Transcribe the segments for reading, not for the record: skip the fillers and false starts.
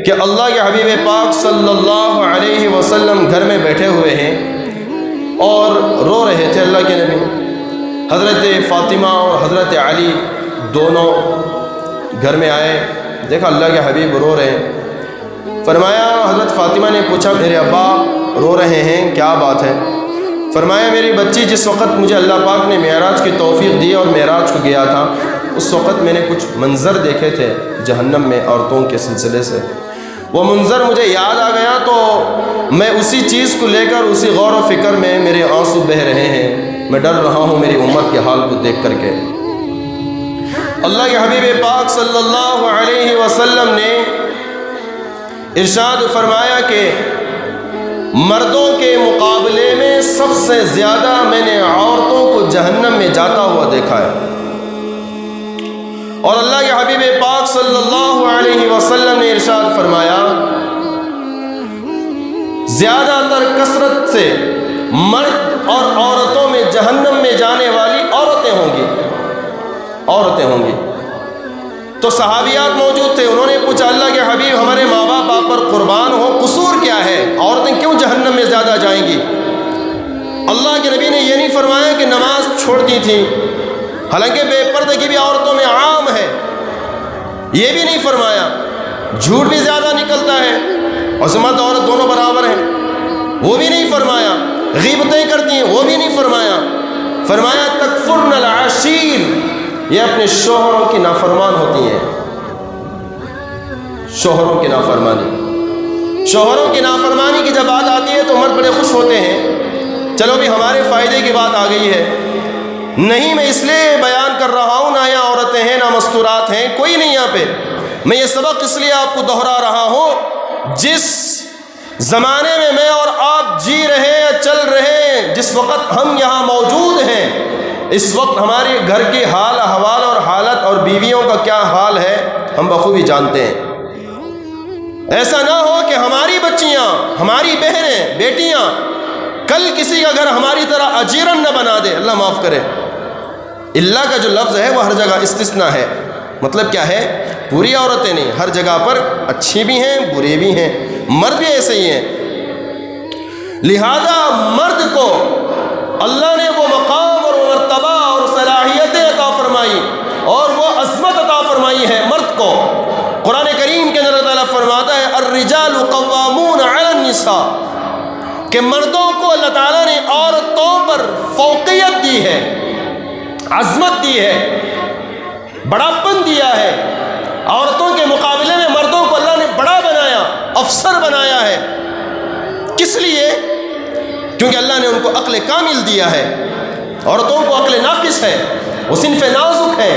کہ اللہ کے حبیب پاک صلی اللہ علیہ وسلم گھر میں بیٹھے ہوئے ہیں اور رو رہے تھے اللہ کے نبی۔ حضرت فاطمہ اور حضرت علی دونوں گھر میں آئے، دیکھا اللہ کے حبیب رو رہے ہیں۔ فرمایا، حضرت فاطمہ نے پوچھا میرے ابا رو رہے ہیں، کیا بات ہے؟ فرمایا میری بچی جس وقت مجھے اللہ پاک نے معراج کی توفیق دی اور معراج کو گیا تھا، اس وقت میں نے کچھ منظر دیکھے تھے جہنم میں عورتوں کے سلسلے سے، وہ منظر مجھے یاد آ گیا تو میں اسی چیز کو لے کر اسی غور و فکر میں میرے آنسو بہہ رہے ہیں، میں ڈر رہا ہوں میری امت کے حال کو دیکھ کر کے۔ اللہ کے حبیب پاک صلی اللہ علیہ وسلم نے ارشاد فرمایا کہ مردوں کے مقابلے میں سب سے زیادہ میں نے عورتوں کو جہنم میں جاتا ہوا دیکھا ہے۔ اور اللہ کے حبیب پاک صلی اللہ علیہ وسلم نے ارشاد فرمایا زیادہ تر کثرت سے مرد اور عورتوں میں جہنم میں جانے والی عورتیں ہوں گی۔ تو صحابیات موجود تھے، انہوں نے پوچھا اللہ کے حبیب ہمارے ماں باپ آپ پر قربان ہو، قصور کیا ہے، عورتیں کیوں جہنم میں زیادہ جائیں گی؟ اللہ کے نبی نے یہ نہیں فرمایا کہ نماز چھوڑتی تھیں، حالانکہ بے پردگی بھی عورتوں میں عام ہے، یہ بھی نہیں فرمایا۔ جھوٹ بھی زیادہ نکلتا ہے اور مرد عورت دونوں برابر ہیں، وہ بھی نہیں فرمایا۔ غیبتیں کرتی ہیں، وہ بھی نہیں فرمایا۔ فرمایا تکفرن العشیر، یہ اپنے شوہروں کی نافرمان ہوتی ہیں۔ شوہروں کی نافرمانی کی جب بات آتی ہے تو مرد بڑے خوش ہوتے ہیں، چلو بھی ہمارے فائدے کی بات آ گئی ہے۔ نہیں، میں اس لیے بیان کر رہا ہوں، نہ یہاں عورتیں ہیں نہ مستورات ہیں، کوئی نہیں یہاں پہ۔ میں یہ سبق اس لیے آپ کو دہرا رہا ہوں، جس زمانے میں میں اور آپ جی رہے ہیں، چل رہے ہیں، جس وقت ہم یہاں موجود ہیں، اس وقت ہمارے گھر کے حال احوال اور حالت اور بیویوں کا کیا حال ہے ہم بخوبی جانتے ہیں۔ ایسا نہ ہو کہ ہماری بچیاں، ہماری بہنیں، بیٹیاں کل کسی کا گھر ہماری طرح اجیرن نہ بنا دے، اللہ معاف کرے۔ اللہ کا جو لفظ ہے وہ ہر جگہ استثناء ہے، مطلب کیا ہے؟ پوری عورتیں نہیں، ہر جگہ پر اچھی بھی ہیں بری بھی ہیں، مرد بھی ایسے ہی ہیں۔ لہذا مرد کو اللہ نے وہ مقام اور مرتبہ اور صلاحیتیں عطا فرمائی اور وہ عظمت عطا فرمائی ہے مرد کو۔ قرآن کریم کے اندر اللہ تعالیٰ فرماتا ہے الرجال قوامون علی النساء، کہ مردوں کو اللہ تعالیٰ نے عورتوں پر فوقیت دی ہے، عظمت دی ہے، بڑاپن دیا ہے۔ عورتوں کے مقابلے میں مردوں کو اللہ نے بڑا بنایا، افسر بنایا ہے۔ کس لیے؟ کیونکہ اللہ نے ان کو عقل کامل دیا ہے، عورتوں کو عقل ناقص ہے، وہ صنف نازک ہے۔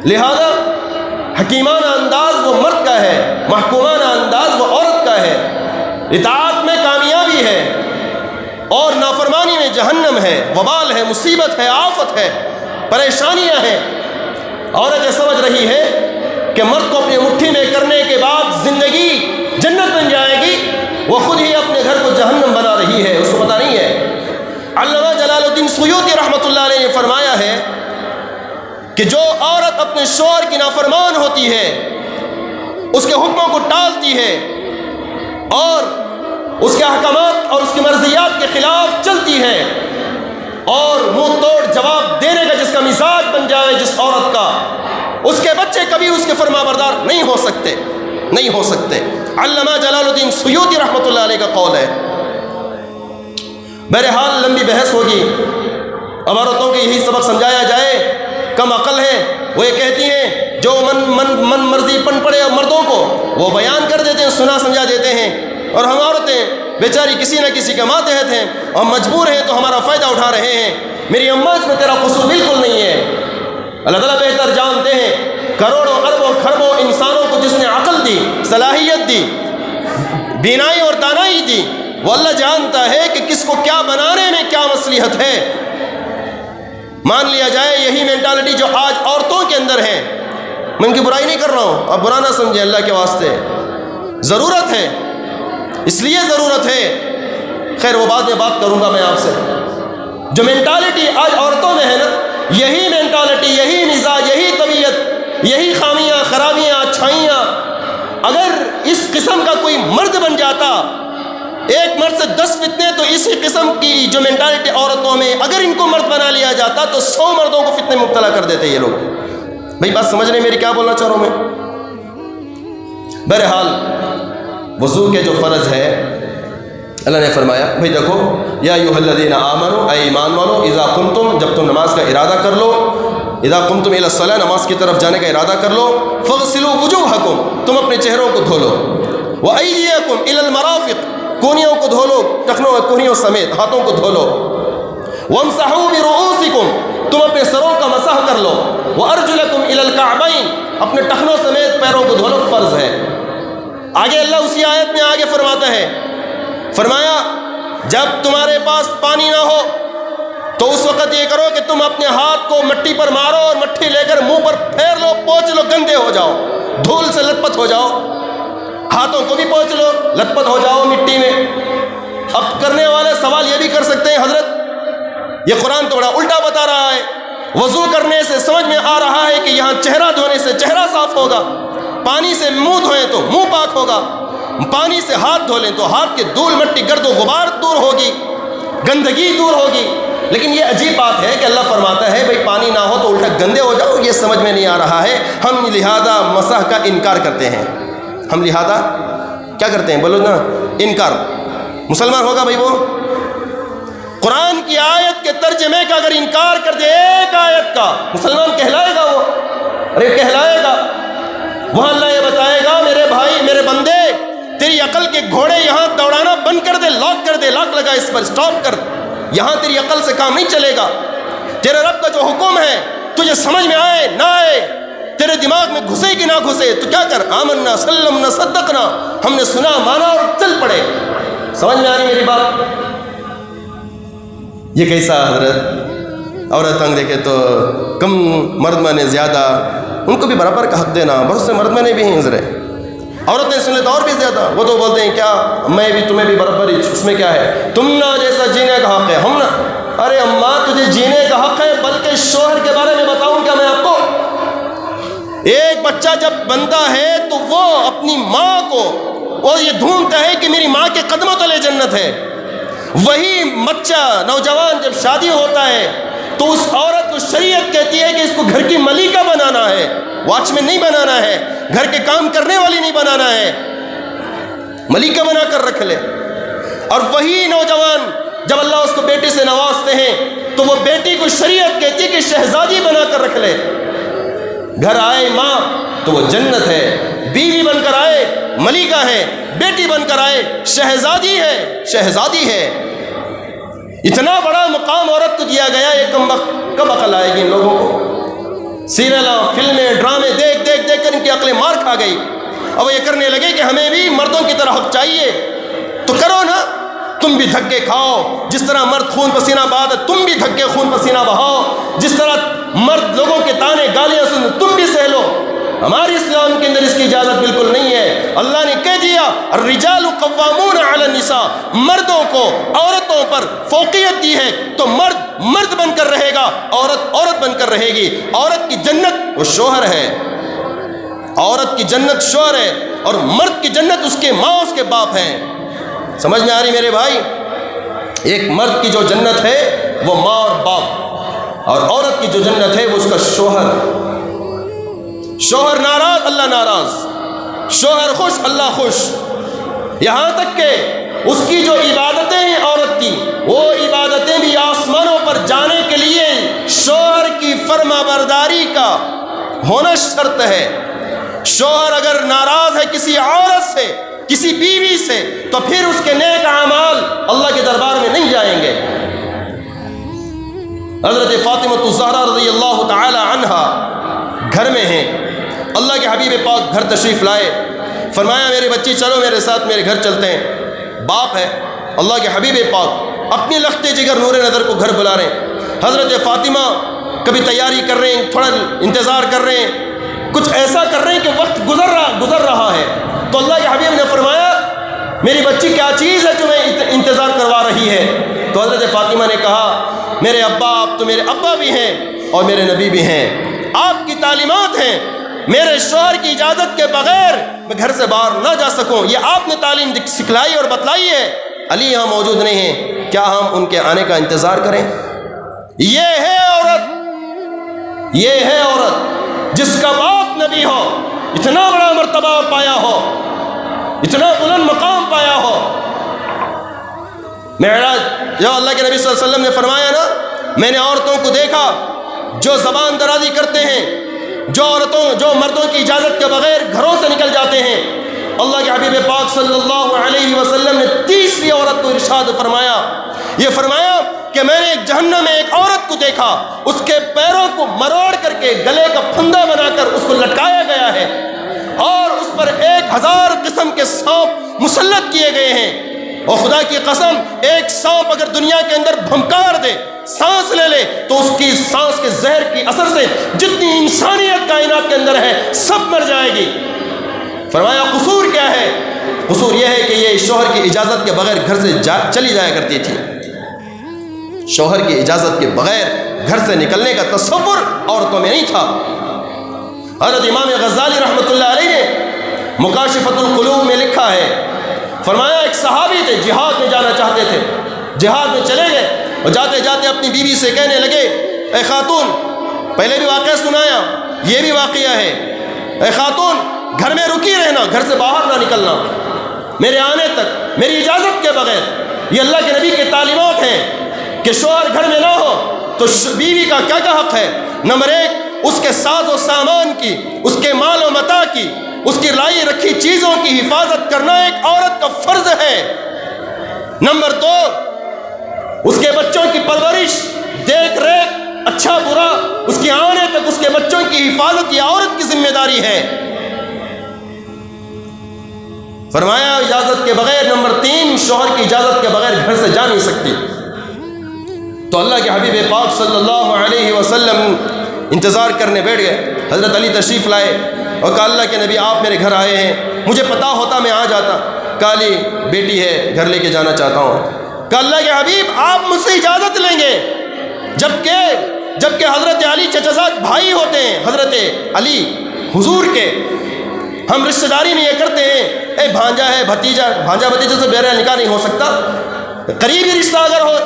لہذا حکیمانہ انداز وہ مرد کا ہے، محکومانہ انداز وہ عورت کا ہے۔ اطاعت میں کامیابی ہے اور نافرمانی میں جہنم ہے، وبال ہے، مصیبت ہے، آفت ہے، پریشانیاں ہیں۔ عورت یہ سمجھ رہی ہے کہ مرد کو اپنی مٹھی میں کرنے کے بعد زندگی جنت بن جائے گی، وہ خود ہی اپنے گھر کو جہنم بنا رہی ہے، اس کو پتہ نہیں ہے۔ علامہ جلال الدین سیوطی رحمۃ اللہ علیہ نے فرمایا ہے کہ جو عورت اپنے شوہر کی نافرمان ہوتی ہے، اس کے حکموں کو ٹالتی ہے اور اس کے احکامات اور اس کی مرضیات کے خلاف چلتی ہے اور منہ توڑ جواب دینے کا جس کا مزاج بن جائے جس عورت کا، اس کے بچے کبھی اس کے فرما بردار نہیں ہو سکتے۔ علامہ جلال الدین سیوطی رحمۃ اللہ علیہ کا قول ہے۔ بہرحال لمبی بحث ہوگی، اب عورتوں کو یہی سبق سمجھایا جائے، کم عقل ہے، وہ یہ کہتی ہیں جو من مرضی پن پڑے اور مردوں کو وہ بیان کر دیتے ہیں، سنا سمجھا دیتے ہیں، اور ہم عورتیں بیچاری کسی نہ کسی کے ماتحت ہیں اور مجبور ہیں تو ہمارا فائدہ اٹھا رہے ہیں۔ میری اماں اس میں تیرا قصور بالکل نہیں ہے۔ اللہ تعالیٰ بہتر جانتے ہیں، کروڑوں اربوں کھربوں انسانوں کو جس نے عقل دی، صلاحیت دی، بینائی اور دانائی دی، وہ اللہ جانتا ہے کہ کس کو کیا بنانے میں کیا مصلحت ہے۔ مان لیا جائے یہی مینٹالٹی جو آج عورتوں کے اندر ہے، میں ان کی برائی نہیں کر رہا ہوں، اب برا نہ سمجھیں اللہ کے واسطے، ضرورت ہے، اس لیے ضرورت ہے، خیر وہ بعد میں بات کروں گا میں آپ سے۔ جو مینٹالٹی آج عورتوں میں ہے نا، یہی مینٹالٹی، یہی مزاج، یہی طبیعت، یہی خامیاں، خرابیاں، اچھائیاں اگر اس قسم کا کوئی مرد بن جاتا، ایک مرد سے 10 فتنے، تو اسی قسم کی جو مینٹالٹی عورتوں میں اگر ان کو مرد بنا لیا جاتا تو 100 مردوں کو فتنے میں مبتلا کر دیتے یہ لوگ۔ بھائی بات سمجھ رہے ہیں میری کیا بولنا چاہ رہا ہوں میں؟ بہرحال وضو کے جو فرض ہے اللہ نے فرمایا، بھائی دیکھو، یا ایھا الذین آمنوا، اے ایمان والو، اذا قمتم، جب تم نماز کا ارادہ کر لو، اذا قمتم الی الصلاۃ، نماز کی طرف جانے کا ارادہ کر لو، فاغسلوا وجوہکم، تم اپنے چہروں کو دھو لو، وایدیکم الی المرافق، کونیوں کو دھو لو، ٹخنوں کونیوں سمیت ہاتھوں کو دھو لو، وامسحوا برؤوسکم، تم اپنے سروں کا مسح کر لو، وارجلکم الی الکعبین، اپنے ٹخنوں سمیت پیروں کو دھو لو، فرض ہے۔ آگے اللہ اسی آیت میں آگے فرماتا ہے، فرمایا جب تمہارے پاس پانی نہ ہو تو اس وقت یہ کرو کہ تم اپنے ہاتھ کو مٹی پر مارو اور مٹی لے کر منہ پر پھیر لو، پوچھ لو، گندے ہو جاؤ، دھول سے لت پت ہو جاؤ، ہاتھوں کو بھی پوچھ لو، لت پت ہو جاؤ مٹی میں۔ اب کرنے والے سوال یہ بھی کر سکتے ہیں، حضرت یہ قرآن تو بڑا الٹا بتا رہا ہے، وضو کرنے سے سمجھ میں آ رہا ہے کہ یہاں چہرہ دھونے سے چہرہ صاف ہوگا، پانی سے منہ دھوئیں تو منہ پاک ہوگا، پانی سے ہاتھ دھو لیں تو ہاتھ کے دھول مٹی گرد و غبار دور ہوگی، گندگی دور ہوگی۔ لیکن یہ عجیب بات ہے کہ اللہ فرماتا ہے بھئی پانی نہ ہو تو الٹا گندے ہو جاؤ، یہ سمجھ میں نہیں آ رہا ہے۔ ہم لہذا مسح کا انکار کرتے ہیں، ہم لہذا کیا کرتے ہیں، بولو نا، انکار۔ مسلمان ہوگا بھئی وہ؟ قرآن کی آیت کے ترجمے کا اگر انکار کر دے، ایک آیت کا، مسلمان کہلائے گا وہ؟ ارے کہلائے گا۔ وہاں اللہ یہ بتائے گا، میرے بھائی، میرے بندے، تیری عقل کے گھوڑے یہاں دوڑانا بند کر دے، لاک کر دے، لاک لگا اس پر، سٹاپ کر، یہاں تیری عقل سے کام نہیں چلے گا۔ تیرے رب کا جو حکم ہے تجھے سمجھ میں آئے نہ آئے، تیرے دماغ میں گھسے کہ نہ گھسے، تو کیا کر، آمنا سلمنا صدقنا، ہم نے سنا مانا اور چل پڑے۔ سمجھ میں آ رہی میری بات؟ یہ کیسا حضرت؟ عورت انگ دیکھے تو کم مرد میں زیادہ، ان کو بھی برابر کا حق دینا، بہت سے مرد میں بھی ہیں حضرت، عورتیں سن لے تو اور بھی زیادہ، وہ تو بولتے ہیں کیا میں بھی تمہیں بھی برابر ہی، اس میں کیا ہے، تم نہ جیسا جینے کا حق ہے، ہم نہ۔ ارے اماں تجھے جینے کا حق ہے، بلکہ شوہر کے بارے میں بتاؤں کیا میں آپ کو، ایک بچہ جب بنتا ہے تو وہ اپنی ماں کو اور یہ ڈھونڈتا ہے کہ میری ماں کے قدموں تلے جنت ہے۔ وہی بچہ نوجوان جب شادی ہوتا ہے تو اس عورت کو شریعت کہتی ہے کہ اس کو گھر کی ملکہ بنانا ہے، واچ مین نہیں بنانا ہے، گھر کے کام کرنے والی نہیں بنانا ہے، ملکہ بنا کر رکھ لے۔ اور وہی نوجوان جب اللہ اس کو بیٹی سے نوازتے ہیں تو وہ بیٹی کو شریعت کہتی ہے کہ شہزادی بنا کر رکھ لے۔ گھر آئے ماں تو وہ جنت ہے، بیوی بن کر آئے ملکہ ہے، بیٹی بن کر آئے شہزادی ہے، شہزادی ہے۔ اتنا بڑا مقام عورت کو دیا گیا، یہ کب عقل آئے گی ان لوگوں کو؟ سیریل، فلمیں، ڈرامے دیکھ دیکھ دیکھ کر ان کی عقلیں مار کھا گئی۔ اب یہ کرنے لگے کہ ہمیں بھی مردوں کی طرح حق چاہیے، تو کرو نا، تم بھی دھکے کھاؤ، جس طرح مرد خون پسینہ بہاتا ہے تم بھی دھکے خون پسینہ بہاؤ، جس طرح مرد لوگوں کے تانے گالیاں سن تم بھی سہ لو۔ ہمارے اسلام کے اندر اس کی اجازت بالکل نہیں ہے۔ اللہ نے کہہ دیا الرجال قوامون علی النساء، مردوں کو عورتوں پر فوقیت دی ہے، تو مرد مرد بن کر رہے گا، عورت عورت بن کر رہے گی۔ عورت کی جنت وہ شوہر ہے، عورت کی جنت شوہر ہے، اور مرد کی جنت اس کے ماں اس کے باپ ہیں۔ سمجھ میں آ رہی میرے بھائی؟ ایک مرد کی جو جنت ہے وہ ماں اور باپ، اور عورت کی جو جنت ہے وہ اس کا شوہر۔ شوہر ناراض اللہ ناراض، شوہر خوش اللہ خوش، یہاں تک کہ اس کی جو عبادتیں ہیں عورت کی، وہ عبادتیں بھی آسمانوں پر جانے کے لیے شوہر کی فرما برداری کا ہونا شرط ہے۔ شوہر اگر ناراض ہے کسی عورت سے، کسی بیوی سے، تو پھر اس کے نیک اعمال اللہ کے دربار میں نہیں جائیں گے۔ حضرت فاطمہ الزہرا رضی اللہ تعالی عنہا گھر میں ہیں، اللہ کے حبیب پاک گھر تشریف لائے، فرمایا میرے بچی چلو میرے ساتھ میرے گھر چلتے ہیں۔ باپ ہے، اللہ کے حبیب پاک اپنی لخت جگر نور نظر کو گھر بلا رہے ہیں۔ حضرت فاطمہ کبھی تیاری کر رہے ہیں، تھوڑا انتظار کر رہے ہیں، کچھ ایسا کر رہے ہیں کہ وقت گزر رہا ہے، تو اللہ کے حبیب نے فرمایا میری بچی کیا چیز ہے جو میں انتظار کروا رہی ہے؟ تو حضرت فاطمہ نے کہا میرے ابا، آپ تو میرے ابا بھی ہیں اور میرے نبی بھی ہیں، آپ کی تعلیمات ہیں، میرے شوہر کی اجازت کے بغیر میں گھر سے باہر نہ جا سکوں، یہ آپ نے تعلیم سکھلائی اور بتلائی ہے۔ علی یہاں موجود نہیں ہیں، کیا ہم ان کے آنے کا انتظار کریں؟ یہ ہے عورت، یہ ہے عورت جس کا باپ نبی ہو، اتنا بڑا مرتبہ پایا ہو، اتنا بلند مقام پایا ہو۔ معراج جو اللہ کے نبی صلی اللہ علیہ وسلم نے فرمایا نا، میں نے عورتوں کو دیکھا جو زبان درازی کرتے ہیں، جو مردوں کی اجازت کے بغیر گھروں سے نکل جاتے ہیں۔ اللہ کے حبیب پاک صلی اللہ علیہ وسلم نے تیسری عورت کو ارشاد فرمایا، یہ فرمایا کہ میں نے جہنم میں ایک عورت کو دیکھا، اس کے پیروں کو مروڑ کر کے گلے کا پھندا بنا کر اس کو لٹکایا گیا ہے، اور اس پر 1000 قسم کے سانپ مسلط کیے گئے ہیں۔ اور خدا کی قسم، ایک سانپ اگر دنیا کے اندر بھمکار دے، سانس لے لے، تو اس کی سانس کے زہر کی اثر سے جتنی انسانیت کائنات کے اندر ہے سب مر جائے گی۔ فرمایا قصور کیا ہے؟ قصور یہ ہے کہ یہ شوہر کی اجازت کے بغیر گھر سے چلی جایا کرتی تھی۔ شوہر کی اجازت کے بغیر گھر سے نکلنے کا تصور عورتوں میں نہیں تھا۔ حضرت امام غزالی رحمۃ اللہ علیہ نے مکاشفۃ القلوب میں لکھا ہے، فرمایا ایک صحابی تھے، جہاد میں جانا چاہتے تھے، جہاد میں چلے گئے اور جاتے جاتے اپنی بیوی سے کہنے لگے، اے خاتون، پہلے بھی واقعہ سنایا، یہ بھی واقعہ ہے، اے خاتون گھر میں رکی رہنا، گھر سے باہر نہ نکلنا میرے آنے تک، میری اجازت کے بغیر۔ یہ اللہ کے نبی کی تعلیمات ہیں کہ شوہر گھر میں نہ ہو تو بیوی کا کیا حق ہے؟ نمبر 1، اس کے ساز و سامان کی، اس کے مال و متاع کی، اس کی لائی رکھی چیزوں کی حفاظت کرنا ایک عورت کا فرض ہے۔ نمبر 2، اس کے بچوں کی پرورش، دیکھ ریکھ، اچھا برا، اس کی آنے تک اس کے بچوں کی حفاظت یہ عورت کی ذمہ داری ہے۔ فرمایا اجازت کے بغیر، نمبر 3، شوہر کی اجازت کے بغیر گھر سے جا نہیں سکتی۔ تو اللہ کے حبیب پاک صلی اللہ علیہ وسلم انتظار کرنے بیٹھ گئے۔ حضرت علی تشریف لائے اور کہا اللہ کے نبی آپ میرے گھر آئے ہیں، مجھے پتا ہوتا میں آ جاتا۔ کہا علی بیٹی ہے، گھر لے کے جانا چاہتا ہوں۔ کہا اللہ کے حبیب آپ مجھ سے اجازت لیں گے، جبکہ حضرت علی چچازاد بھائی ہوتے ہیں حضرت علی حضور کے۔ ہم رشتہ داری میں یہ کرتے ہیں، اے بھانجا ہے، بھتیجا سے بہرحال نکاح نہیں ہو سکتا، قریبی رشتہ اگر ہو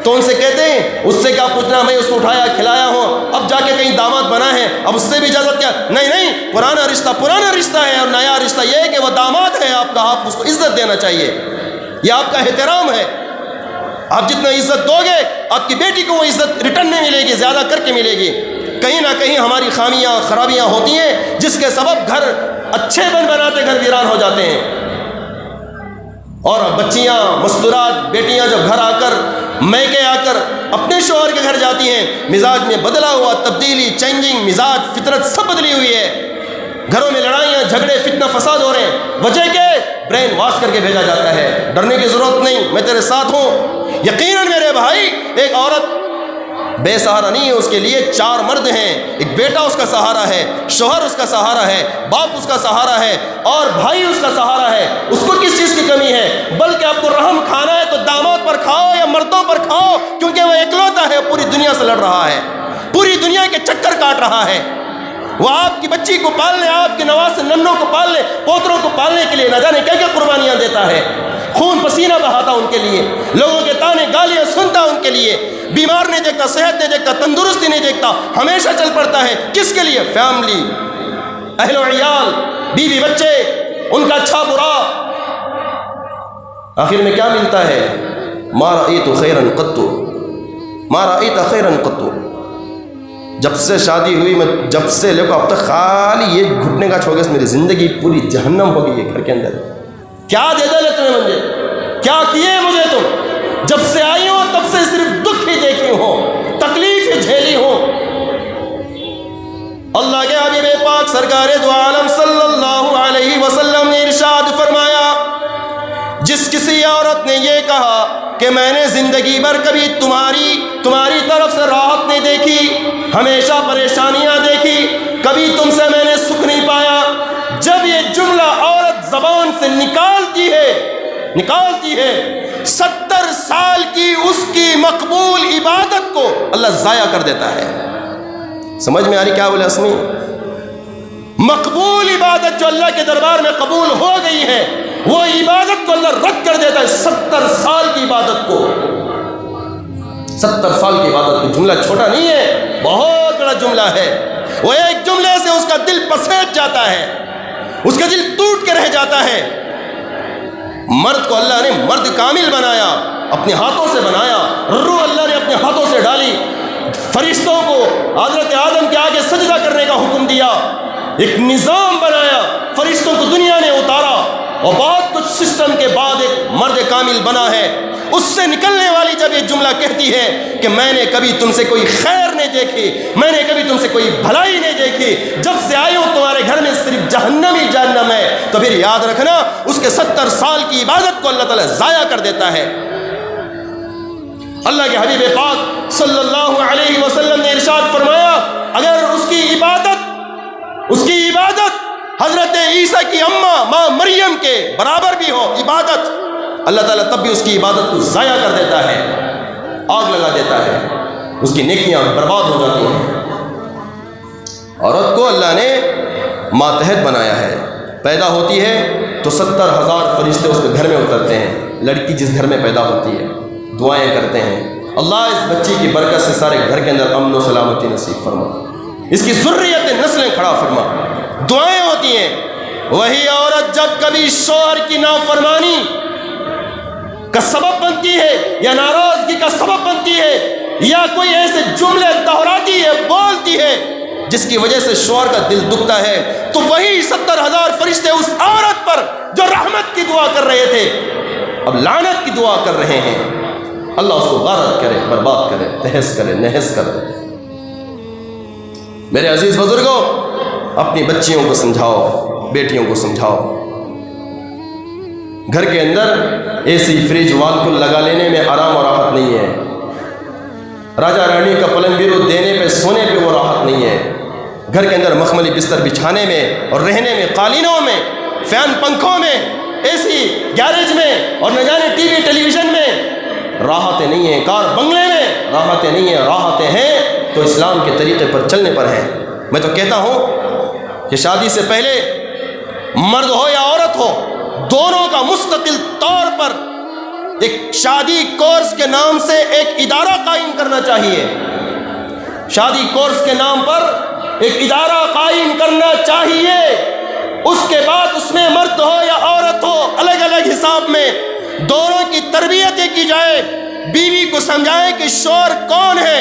تو ان سے کہتے ہیں اس سے کیا پوچھنا، میں اس کو اٹھایا کھلایا ہوں، اب جا کے کہیں داماد بنا ہے، اب اس سے بھی اجازت کیا؟ نہیں، پرانا رشتہ ہے، اور نیا رشتہ یہ ہے کہ وہ داماد ہے آپ کا، آپ اس کو عزت دینا چاہیے، یہ آپ کا احترام ہے۔ آپ جتنا عزت دو گے آپ کی بیٹی کو وہ عزت ریٹرن میں ملے گی، زیادہ کر کے ملے گی۔ کہیں نہ کہیں ہماری خامیاں خرابیاں ہوتی ہیں جس کے سبب گھر اچھے بناتے گھر ویران ہو جاتے ہیں۔ اور بچیاں مستورات بیٹیاں جب گھر آ کر، میکے آ کر اپنے شوہر کے گھر جاتی ہیں، مزاج میں بدلا ہوا، تبدیلی، چینجنگ مزاج، فطرت سب بدلی ہوئی ہے، گھروں میں لڑائیاں جھگڑے فتنہ فساد ہو رہے ہیں، وجہ کہ برین واش کر کے بھیجا جاتا ہے۔ ڈرنے کی ضرورت نہیں، میں تیرے ساتھ ہوں۔ یقیناً میرے بھائی، ایک عورت بے سہارا نہیں ہے، اس کے لیے 4 مرد ہیں، ایک بیٹا اس کا سہارا ہے، شوہر اس کا سہارا ہے، باپ اس کا سہارا ہے، اور بھائی اس کا سہارا ہے۔ اس کو کس چیز کی کمی ہے؟ بلکہ آپ کو رحم کھانا ہے تو داماد پر کھاؤ یا مردوں پر کھاؤ، کیونکہ وہ اکلوتا ہے، پوری دنیا سے لڑ رہا ہے، پوری دنیا کے چکر کاٹ رہا ہے۔ وہ آپ کی بچی کو پالنے، آپ کے نواز ننوں کو پالنے، پوتروں کو پالنے کے لیے نہ جانے کیا کیا قربانیاں دیتا ہے، خون پسینہ بہاتا ان کے لیے، لوگوں کے تانے گالیاں سنتا ان کے لیے، بیمار نہیں دیکھتا، صحت نہیں دیکھتا، تندرستی نہیں دیکھتا، ہمیشہ چل پڑتا ہے۔ کس کے لیے؟ فیملی، اہل و عیال، بیوی بچے، ان کا اچھا برا۔ آخر میں کیا ملتا ہے؟ ما رأیت خیرا قط، ما رأیت خیرا قط۔ جب سے شادی ہوئی، میں جب سے لے کو اب تک خالی یہ گھٹنے کا چھوڑ کے میری زندگی پوری جہنم ہو گئی ہے گھر کے اندر۔ کیا دے دے تمہیں مجھے، کیا کیے مجھے تم؟ جب سے آئی ہو تب سے صرف دکھ ہی دیکھی ہو، تکلیف ہی جھیلی ہو۔ اللہ کے حبیب پاک سرکار دو عالم صلی اللہ علیہ وسلم نے ارشاد فرمایا، جس کسی عورت نے یہ کہا کہ میں نے زندگی بھر کبھی تمہاری طرف سے راحت نہیں دیکھی، ہمیشہ پریشانیاں دیکھی، کبھی تم سے میں نے سکھ نہیں پایا، جب یہ جملہ عورت زبان سے نکالتی ہے 70 سال کی اس کی مقبول عبادت کو اللہ ضائع کر دیتا ہے۔ سمجھ میں آ رہی کیا بولے اسمی؟ مقبول عبادت جو اللہ کے دربار میں قبول ہو گئی ہے وہ عبادت کو اللہ رد کر دیتا ہے 70 سال کی عبادت کو. 70 سال کی عبادت کو. جملہ چھوٹا نہیں ہے، بہت بڑا جملہ ہے. وہ ایک جملے سے اس کا دل پسیج جاتا ہے، اس کا دل ٹوٹ کے رہ جاتا ہے. مرد کو اللہ نے مرد کامل بنایا، اپنے ہاتھوں سے بنایا، روح اللہ نے اپنے ہاتھوں سے ڈالی، فرشتوں کو حضرت آدم کے آگے سجدہ کرنے کا حکم دیا، ایک نظام بنایا، فرشتوں کو دنیا نے اتارا، اور بہت کچھ سسٹم کے بعد ایک مرد کامل بنا ہے. اس سے نکلنے والی جب یہ جملہ کہتی ہے کہ میں نے کبھی تم سے کوئی خیر نہیں دیکھی، میں نے کبھی تم سے کوئی بھلائی نہیں دیکھی، جب سے آئی ہوں تمہارے گھر میں صرف جہنم ہی جہنم ہے، تو پھر یاد رکھنا اس کے 70 سال کی عبادت کو اللہ تعالیٰ ضائع کر دیتا ہے. اللہ کے حبیب پاک صلی اللہ علیہ وسلم نے ارشاد فرمایا اگر اس کی عبادت حضرت عیسیٰ کی اماں ماں مریم کے برابر بھی ہو عبادت، اللہ تعالیٰ تب بھی اس کی عبادت کو ضائع کر دیتا ہے، آگ لگا دیتا ہے، اس کی نیکیاں برباد ہو جاتی ہیں. عورت کو اللہ نے ماتحت بنایا ہے، پیدا ہوتی ہے تو 70,000 فرشتے اس کے گھر میں اترتے ہیں. لڑکی جس گھر میں پیدا ہوتی ہے دعائیں کرتے ہیں اللہ اس بچی کی برکت سے سارے گھر کے اندر امن و سلامتی نصیب فرما، اس کی ذریت نسلیں کھڑا فرما. دعائیں ہوتی ہیں. وہی عورت جب کبھی شوہر کی نافرمانی کا سبب بنتی ہے یا ناراضگی کا سبب بنتی ہے یا کوئی ایسے جملے دہراتی ہے بولتی ہے جس کی وجہ سے شوہر کا دل دکھتا ہے، تو وہی 70,000 فرشتے اس عورت پر جو رحمت کی دعا کر رہے تھے اب لعنت کی دعا کر رہے ہیں. اللہ اس کو غارت کرے، برباد کرے، تہس کرے، نہس کرے. میرے عزیز بزرگوں، اپنی بچیوں کو سمجھاؤ، بیٹیوں کو سمجھاؤ. گھر کے اندر اے سی فریج وال کل لگا لینے میں آرام اور راحت نہیں ہے. راجا رانی کا پلنگ بیرو دینے پہ سونے پہ وہ راحت نہیں ہے. گھر کے اندر مخملی بستر بچھانے میں اور رہنے میں، قالینوں میں، فین پنکھوں میں، اے سی گیریج میں اور نہ جانے ٹی وی ٹیلی ویژن میں راحتیں نہیں ہیں. کار بنگلے میں راحتیں نہیں ہیں. راحتیں ہیں تو اسلام کے طریقے پر چلنے پر ہیں. میں تو کہتا ہوں کہ شادی سے پہلے مرد ہو یا عورت ہو دونوں کا مستقل طور پر ایک شادی کورس کے نام سے ایک ادارہ قائم کرنا چاہیے. شادی کورس کے نام پر ایک ادارہ قائم کرنا چاہیے. اس کے بعد اس میں مرد ہو یا عورت ہو الگ الگ حساب میں دونوں کی تربیت کی جائے. بیوی کو سمجھائے کہ شوہر کون ہے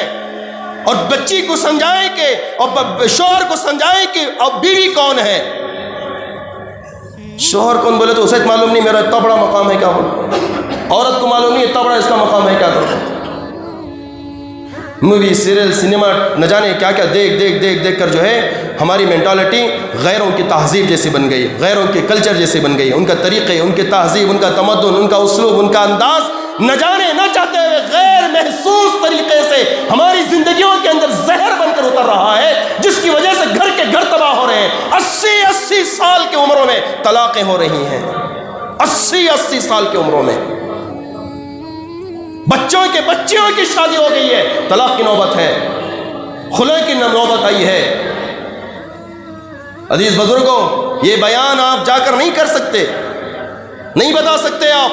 اور بچی کو سمجھائے کہ اور شوہر کو سمجھائے کہ اب بیوی کون ہے. شوہر کون بولے تو اسے معلوم نہیں میرا اتنا بڑا مقام ہے کیا بولے، عورت کو معلوم نہیں اتنا بڑا اس کا مقام ہے کیا بولے. مووی سیریل سنیما نہ جانے کیا کیا دیکھ کر جو ہے ہماری مینٹالٹی غیروں کی تہذیب جیسی بن گئی، غیروں کے کلچر جیسے بن گئی. ان کا طریقے، ان کی تہذیب، ان کا تمدن، ان کا اسلوب، ان کا انداز نہ جانے نہ چاہتے ہوئے غیر محسوس طریقے سے ہماری زندگیوں کے اندر زہر بن کر اتر رہا ہے، جس کی وجہ سے گھر کے گھر تباہ ہو رہے ہیں. 80 سال کی عمروں میں طلاقیں ہو رہی ہیں. 80 سال کی عمروں میں بچیوں کی شادی ہو گئی ہے، طلاق کی نوبت ہے، خلع کی نوبت آئی ہے. عزیز بزرگوں، یہ بیان آپ جا کر نہیں کر سکتے، نہیں بتا سکتے آپ.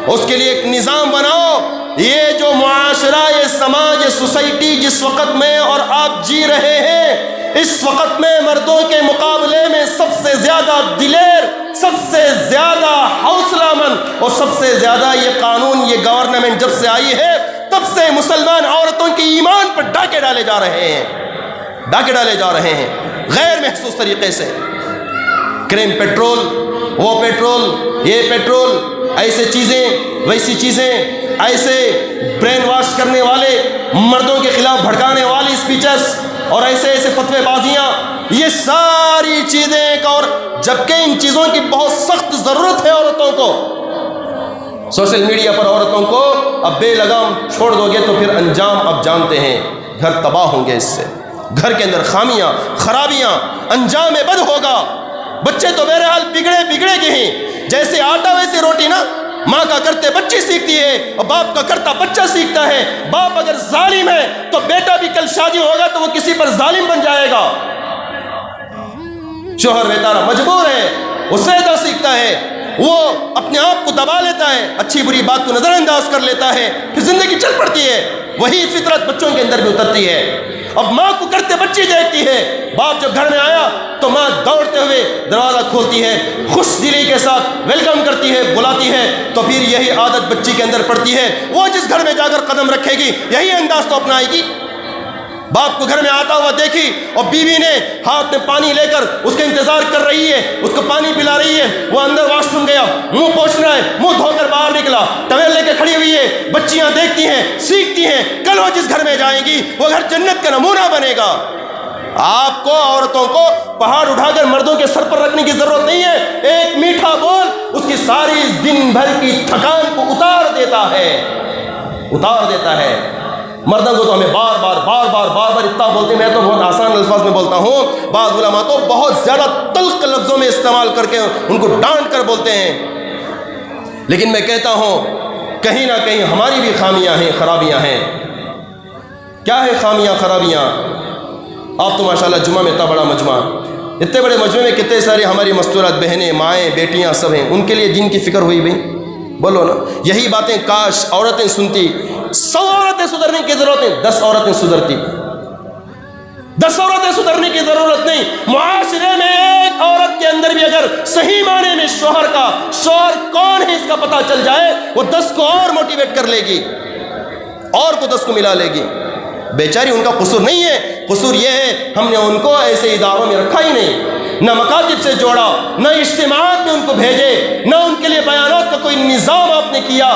اس کے لیے ایک نظام بناؤ. یہ جو معاشرہ، یہ سماج، یہ سوسائٹی جس وقت میں اور آپ جی رہے ہیں، اس وقت میں مردوں کے مقابلے میں سب سے زیادہ دلیر، سب سے زیادہ حوصلہ مند اور سب سے زیادہ یہ قانون، یہ گورنمنٹ جب سے آئی ہے تب سے مسلمان عورتوں کے ایمان پر ڈاکے ڈالے جا رہے ہیں غیر محسوس طریقے سے. کریم پیٹرول، وہ پیٹرول، یہ پیٹرول، ایسے چیزیں ویسی چیزیں، ایسے برین واش کرنے والے، مردوں کے خلاف بھڑکانے والی اسپیچز اور ایسے فتوے بازیاں، یہ ساری چیزیں. اور جبکہ ان چیزوں کی بہت سخت ضرورت ہے عورتوں کو. سوشل میڈیا پر عورتوں کو اب بے لگام چھوڑ دو گے تو پھر انجام اب جانتے ہیں، گھر تباہ ہوں گے. اس سے گھر کے اندر خامیاں، خرابیاں، انجام بد ہوگا. بچے تو بہرحال بگڑے گے ہی. جیسے آٹا ویسے روٹی نا، ماں کا کرتے بچی سیکھتی ہے اور باپ کا کرتا بچہ سیکھتا ہے. باپ اگر ظالم ہے تو بیٹا بھی کل شادی ہوگا تو وہ کسی پر ظالم بن جائے گا. شوہر بیچارہ مجبور ہے، اس سے ادب سیکھتا ہے، وہ اپنے آپ کو دبا لیتا ہے، اچھی بری بات کو نظر انداز کر لیتا ہے، پھر زندگی چل پڑتی ہے۔ وہی فطرت بچوں کے اندر بھی اترتی ہے۔ اب ماں کو کرتے بچی دیکھتی ہے، باپ جب گھر میں آیا تو ماں دوڑتے ہوئے دروازہ کھولتی ہے، خوش دلی کے ساتھ ویلکم کرتی ہے، بلاتی ہے، تو پھر یہی عادت بچی کے اندر پڑتی ہے۔ وہ جس گھر میں جا کر قدم رکھے گی یہی انداز تو اپنائے گی۔ باپ کو گھر میں آتا ہوا دیکھی اور بیوی نے ہاتھ میں پانی لے کر اس کا انتظار کر رہی ہے، اس کو پانی پلا رہی ہے، وہ اندر واش روم گیا، منہ پوچھ رہا ہے، منہ دھو کر باہر نکلا، ٹاول لے کے کھڑی ہوئی ہے۔ بچیاں دیکھتی ہیں، سیکھتی ہیں، کل وہ جس گھر میں جائیں گی وہ گھر جنت کا نمونہ بنے گا۔ آپ کو عورتوں کو پہاڑ اٹھا کر مردوں کے سر پر رکھنے کی ضرورت نہیں ہے۔ ایک میٹھا بول اس کی ساری دن بھر کی تھکان کو اتار دیتا ہے، اتار دیتا ہے۔ مردوں کو تو ہمیں بار بار اتنا بولتے ہیں، میں تو بہت آسان الفاظ میں بولتا ہوں، بعض علماء تو بہت زیادہ تلخ لفظوں میں استعمال کر کے ان کو ڈانٹ کر بولتے ہیں۔ لیکن میں کہتا ہوں کہیں نہ کہیں ہماری بھی خامیاں ہیں، خرابیاں ہیں۔ کیا ہے خامیاں، خرابیاں؟ آپ تو ماشاءاللہ جمعہ میں اتنا بڑا مجمع، اتنے بڑے مجمع میں کتنے ساری ہماری مستورات بہنیں، مائیں، بیٹیاں سب ہیں، ان کے لیے دین کی فکر ہوئی بھئی؟ بولو نا، یہی باتیں کاش عورتیں سنتی۔ 100 عورتیں سدھرنے کی ضرورت ہے، 10 عورتیں سدھرتی، 10 عورتیں سدھرنے کی ضرورت نہیں۔ معاشرے میں ایک عورت کے اندر بھی اگر صحیح معنی میں شوہر کون ہے اس کا پتہ چل جائے، وہ 10 کو اور موٹیویٹ کر لے گی، اور کو 10 کو ملا لے گی۔ بیچاری ان کا قصور نہیں ہے، قصور یہ ہے ہم نے ان کو ایسے اداروں میں رکھا ہی نہیں، نہ مکاتب سے جوڑا، نہ اجتماعات میں ان کو بھیجے، نہ ان کے لیے بیانات کا کوئی نظام آپ نے کیا۔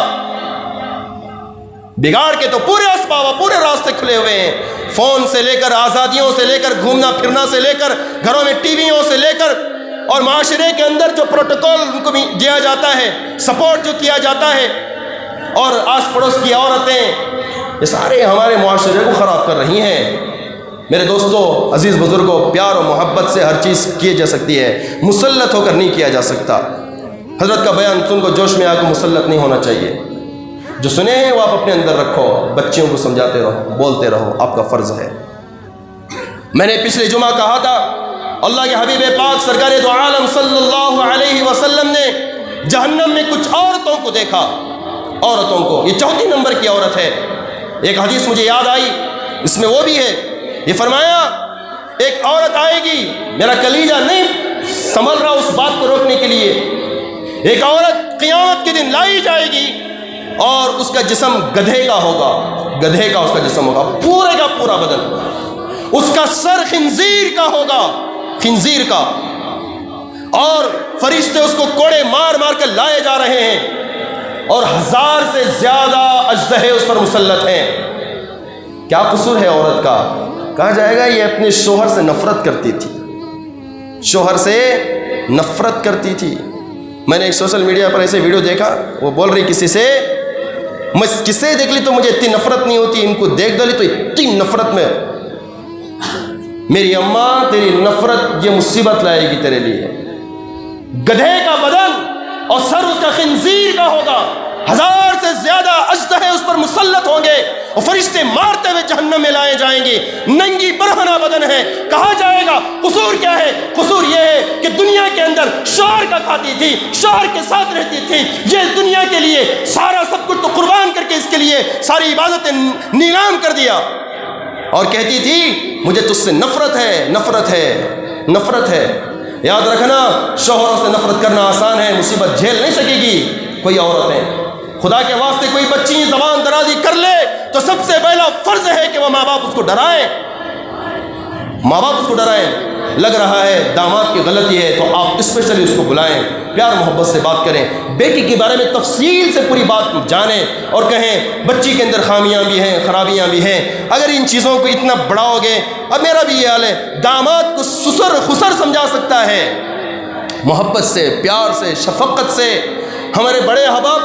بگاڑ کے تو پورے اسباب، پورے راستے کھلے ہوئے ہیں، فون سے لے کر، آزادیوں سے لے کر، گھومنا پھرنا سے لے کر، گھروں میں ٹی ویوں سے لے کر، اور معاشرے کے اندر جو پروٹوکول ان کو بھی دیا جاتا ہے، سپورٹ جو کیا جاتا ہے، اور آس پڑوس کی عورتیں، یہ سارے ہمارے معاشرے کو خراب کر رہی ہیں۔ میرے دوستو، عزیز بزرگوں، پیار اور محبت سے ہر چیز کی جا سکتی ہے، مسلط ہو کر نہیں کیا جا سکتا۔ حضرت کا بیان سن کو جوش میں آ کے مسلط نہیں ہونا چاہیے۔ جو سنے ہیں وہ آپ اپنے اندر رکھو، بچیوں کو سمجھاتے رہو، بولتے رہو، آپ کا فرض ہے۔ میں نے پچھلے جمعہ کہا تھا، اللہ کے حبیب پاک سرکار دو عالم صلی اللہ علیہ وسلم نے جہنم میں کچھ عورتوں کو دیکھا، عورتوں کو، یہ 4 نمبر کی عورت ہے۔ ایک حدیث مجھے یاد آئی، اس میں وہ بھی ہے، یہ فرمایا ایک عورت آئے گی، میرا کلیجہ نہیں سنبھل رہا اس بات کو روکنے کے لیے، ایک عورت قیامت کے دن لائی جائے گی اور اس کا جسم گدھے کا ہوگا، گدھے کا اس کا جسم ہوگا، پورے کا پورا بدن، اس کا سر خنزیر کا ہوگا، خنزیر کا، اور فرشتے اس کو کوڑے مار مار کر لائے جا رہے ہیں، اور 1000 سے زیادہ اژدہے اس پر مسلط ہیں۔ کیا قصور ہے عورت کا؟ کہا جائے گا یہ اپنے شوہر سے نفرت کرتی تھی، شوہر سے نفرت کرتی تھی۔ میں نے ایک سوشل میڈیا پر ایسے ویڈیو دیکھا، وہ بول رہی کسی سے، میں کس سے دیکھ لی تو مجھے اتنی نفرت نہیں ہوتی، ان کو دیکھ ڈالی تو اتنی نفرت میں، میری اماں تیری نفرت یہ مصیبت لائے گی تیرے لیے۔ گدھے کا بدن اور سر اس کا خنزیر کا ہوگا، 1000 سے زیادہ اژدہے اس پر مسلط ہوں گے، اور فرشتے مارتے ہوئے جہنم میں لائے جائیں گے، ننگی برہنہ بدن ہے۔ کہا جائے گا قصور کیا ہے؟ قصور یہ ہے کہ دنیا کے اندر شوہر کا کھاتی تھی، شوہر کے ساتھ رہتی تھی، یہ دنیا کے لیے سارا سب کچھ تو قربان کر کے اس کے لیے ساری عبادتیں نیلام کر دیا، اور کہتی تھی مجھے تجھ سے نفرت ہے، نفرت ہے، نفرت ہے۔ یاد رکھنا، شوہروں سے نفرت کرنا آسان ہے، مصیبت جھیل نہیں سکے گی کوئی عورتیں۔ خدا کے واسطے کوئی بچی زبان درازی کر لے تو سب سے پہلا فرض ہے کہ وہ ماں باپ اس کو ڈرائیں، ماں باپ اس کو ڈرائیں۔ لگ رہا ہے داماد کی غلطی ہے تو آپ اسپیشلی اس کو بلائیں، پیار محبت سے بات کریں، بیٹی کے بارے میں تفصیل سے پوری بات جانیں، اور کہیں بچی کے اندر خامیاں بھی ہیں، خرابیاں بھی ہیں۔ اگر ان چیزوں کو اتنا بڑھاؤ گے، اب میرا بھی یہ حال ہے، داماد کو سسر خسر سمجھا سکتا ہے، محبت سے، پیار سے، شفقت سے۔ ہمارے بڑے احباب،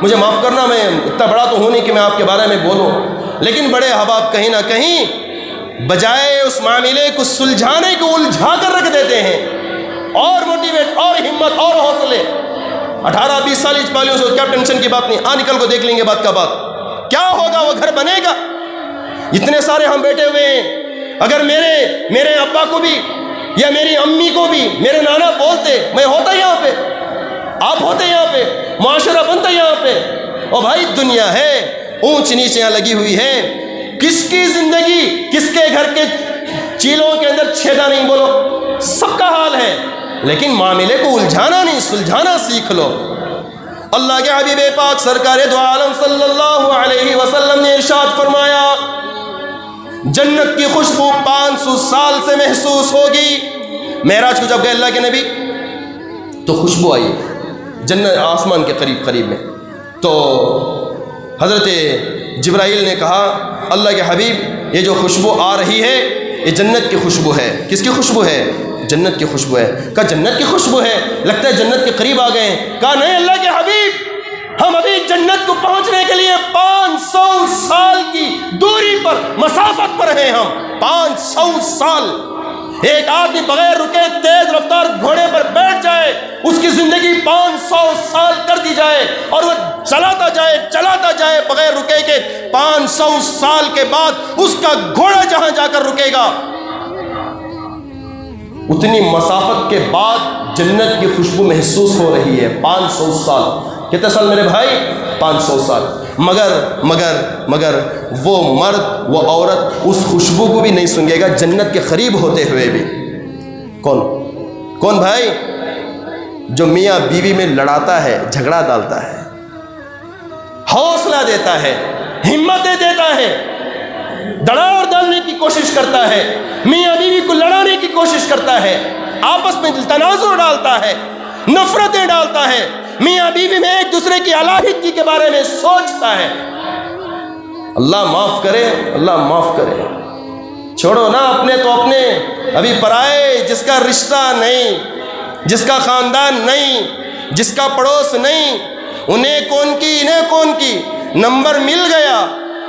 مجھے معاف کرنا، میں اتنا بڑا تو ہوں نہیں کہ میں آپ کے بارے میں بولوں، لیکن بڑے احباب کہیں نہ کہیں بجائے اس معاملے کو سلجھانے کو الجھا کر رکھ دیتے ہیں، اور موٹیویٹ، اور ہمت، اور حوصلے۔ 18-20 سال اس والیوں سے کیا ٹینشن کی بات نہیں، نکل کو دیکھ لیں گے بات کا بات، کیا ہوگا، وہ گھر بنے گا۔ اتنے سارے ہم بیٹھے ہوئے ہیں، اگر میرے ابا کو بھی یا میری امی کو بھی میرے نانا بولتے، میں ہوتا یہاں پہ، آپ ہوتے یہاں پہ، معاشرہ بنتا یہاں پہ۔ اور بھائی دنیا ہے، اونچ نیچ یہاں لگی ہوئی ہے، کس کی زندگی، کس کے گھر کے چیلوں کے اندر چھیدا نہیں، بولو سب کا حال ہے، لیکن معاملے کو الجھانا نہیں، سلجھانا سیکھ لو۔ اللہ کے حبیب پاک سرکار دو عالم صلی اللہ علیہ وسلم نے ارشاد فرمایا، جنت کی خوشبو 500 سال سے محسوس ہوگی۔ معراج کو جب گئے اللہ کے نبی تو خوشبو آئی جنت آسمان کے قریب قریب میں، تو حضرت جبرائیل نے کہا اللہ کے حبیب یہ جو خوشبو آ رہی ہے یہ جنت کی خوشبو ہے۔ کس کی خوشبو ہے؟ جنت کی خوشبو ہے۔ کہا جنت کی خوشبو ہے، لگتا ہے جنت کے قریب آ گئے ہیں۔ کہا نہیں اللہ کے حبیب، ہم ابھی جنت کو پہنچنے کے لیے 500 سال کی دوری پر، مسافت پر ہیں ہم، 500 سال۔ ایک آدمی بغیر رکے تیز رفتار گھوڑے پر بیٹھ جائے، اس کی زندگی 500 سال کر دی جائے اور وہ چلاتا جائے بغیر رکے کے 500 سال کے بعد اس کا گھوڑا جہاں جا کر رکے گا، اتنی مسافت کے بعد جنت کی خوشبو محسوس ہو رہی ہے۔ 500 سال، کتنے سال میرے بھائی؟ 500 سال۔ مگر وہ مرد وہ عورت اس خوشبو کو بھی نہیں سنگے گا جنت کے قریب ہوتے ہوئے بھی۔ کون بھائی؟ جو میاں بیوی میں لڑاتا ہے، جھگڑا ڈالتا ہے، حوصلہ دیتا ہے، ہمتیں دیتا ہے، دڑاڑ ڈالنے کی کوشش کرتا ہے، میاں بیوی کو لڑانے کی کوشش کرتا ہے، آپس میں تنازع ڈالتا ہے، نفرتیں ڈالتا ہے، میاں بیوی میں ایک دوسرے کی علیحدگی کے بارے میں سوچتا ہے۔ اللہ معاف کرے، اللہ معاف کرے۔ چھوڑو نا اپنے تو اپنے، ابھی پرائے جس کا رشتہ نہیں، جس کا خاندان نہیں، جس کا پڑوس نہیں، انہیں کون کی نمبر مل گیا،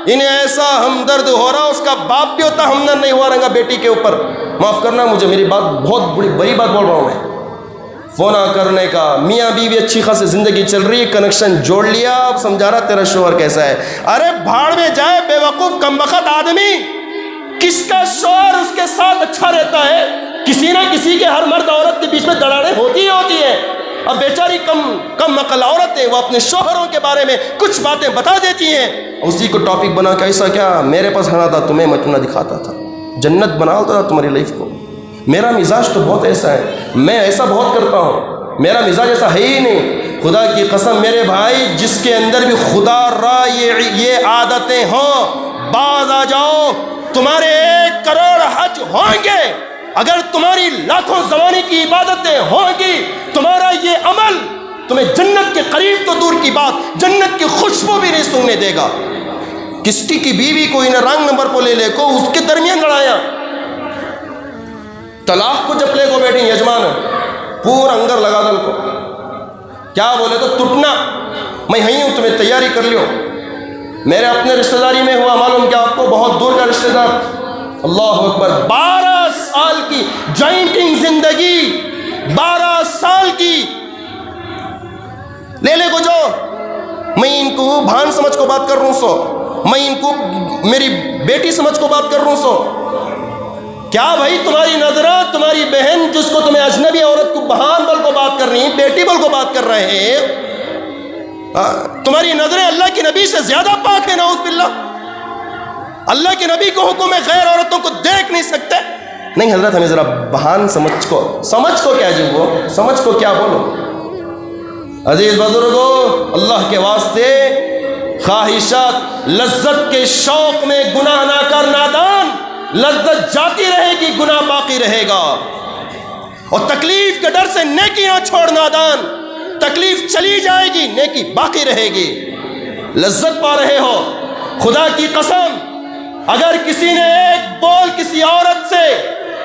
انہیں ایسا ہمدرد ہو رہا، اس کا باپ بھی ہوتا ہمدرد نہیں ہوا رہا بیٹی کے اوپر۔ معاف کرنا مجھے، میری بات بہت بڑی بات بول رہا ہوں میں۔ فون کرنے کا، میاں بیوی اچھی خاصی زندگی چل رہی ہے، کنیکشن جوڑ لیا، اب سمجھا رہا تیرا شوہر کیسا ہے۔ ارے بھاڑ میں جائے بے وقوف کمبخت آدمی، کس کا شوہر اس کے ساتھ اچھا رہتا ہے؟ کسی نہ کسی کے، ہر مرد عورت کے بیچ میں دراڑیں ہوتی ہے۔ اب بیچاری کم عقل عورت ہے، وہ اپنے شوہروں کے بارے میں کچھ باتیں بتا دیتی ہیں، اسی کو ٹاپک بنا کے ایسا کیا میرے پاس آنا تھا تمہیں، میں تمہیں دکھاتا تھا، جنت بنا ہوتا تھا تمہاری لائف کو۔ میرا مزاج تو بہت ایسا ہے، میں ایسا بہت کرتا ہوں، میرا مزاج ایسا ہے ہی نہیں، خدا کی قسم میرے بھائی، جس کے اندر بھی خدا را یہ عادتیں ہوں، باز آ جاؤ، تمہارے 1 کروڑ حج ہوں گے، اگر تمہاری لاکھوں زمانے کی عبادتیں ہوں گی، تمہارا یہ عمل تمہیں جنت کے قریب تو دور کی بات، جنت کی خوشبو بھی نہیں سونگنے دے گا۔ کسٹی کی بیوی کو انہیں رنگ نمبر کو لے کو اس کے درمیان لڑایا، طلاق کو جب لے کو بیٹھی یجمان پورا انگر لگا دل کو، کیا بولے تو ٹوٹنا، میں یہیں ہوں، تمہیں تیاری کر لیو۔ میرے اپنے رشتہ داری میں ہوا، معلوم کیا آپ کو، بہت دور کا رشتہ دار، اللہ اکبر، 12 سال کی جوائنٹنگ زندگی، 12 سال کی، لے کو جو میں ان کو بھان سمجھ کو بات کر رہا ہوں سو، میں ان کو میری بیٹی سمجھ کو بات کر رہا ہوں سو۔ کیا بھائی تمہاری نظرہ، تمہاری بہن جس کو تمہیں اجنبی عورت کو بہان بول کو بات کر رہی ہیں، بیٹی بول کو بات کر رہے ہیں، تمہاری نظریں اللہ کے نبی سے زیادہ پاک ہے، نعوذ باللہ۔ اللہ کے نبی کو حکم ہے غیر عورتوں کو دیکھ نہیں سکتے۔ نہیں حضرت، ہمیں ذرا بہان سمجھ کو کیا جی، وہ سمجھ کو کیا بولو۔ عزیز بزرگوں، اللہ کے واسطے خواہشات، لذت کے شوق میں گناہ نہ کر نادان، لذت جاتی رہے گی، گناہ باقی رہے گا، اور تکلیف کے ڈر سے نیکیاں چھوڑ نادان، تکلیف چلی جائے گی، نیکی باقی رہے گی۔ لذت پا رہے ہو، خدا کی قسم، اگر کسی نے ایک بول کسی عورت سے،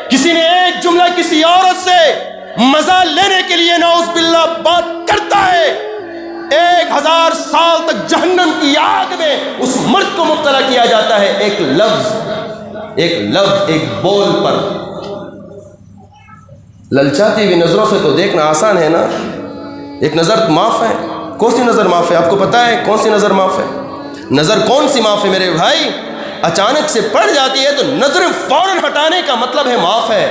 کسی نے ایک جملہ کسی عورت سے مزہ لینے کے لیے نعوذ باللہ بات کرتا ہے، 1000 سال تک جہنم کی آگ میں اس مرد کو مبتلا کیا جاتا ہے، ایک لفظ، ایک بول پر۔ للچاتی ہوئی نظروں سے تو دیکھنا آسان ہے نا، ایک نظر معاف ہے، کون سی نظر معاف ہے؟ آپ کو پتا ہے کون سی نظر معاف ہے؟ نظر کون سی معاف ہے میرے بھائی؟ اچانک سے پڑ جاتی ہے تو نظر فوراً ہٹانے کا مطلب ہے معاف ہے.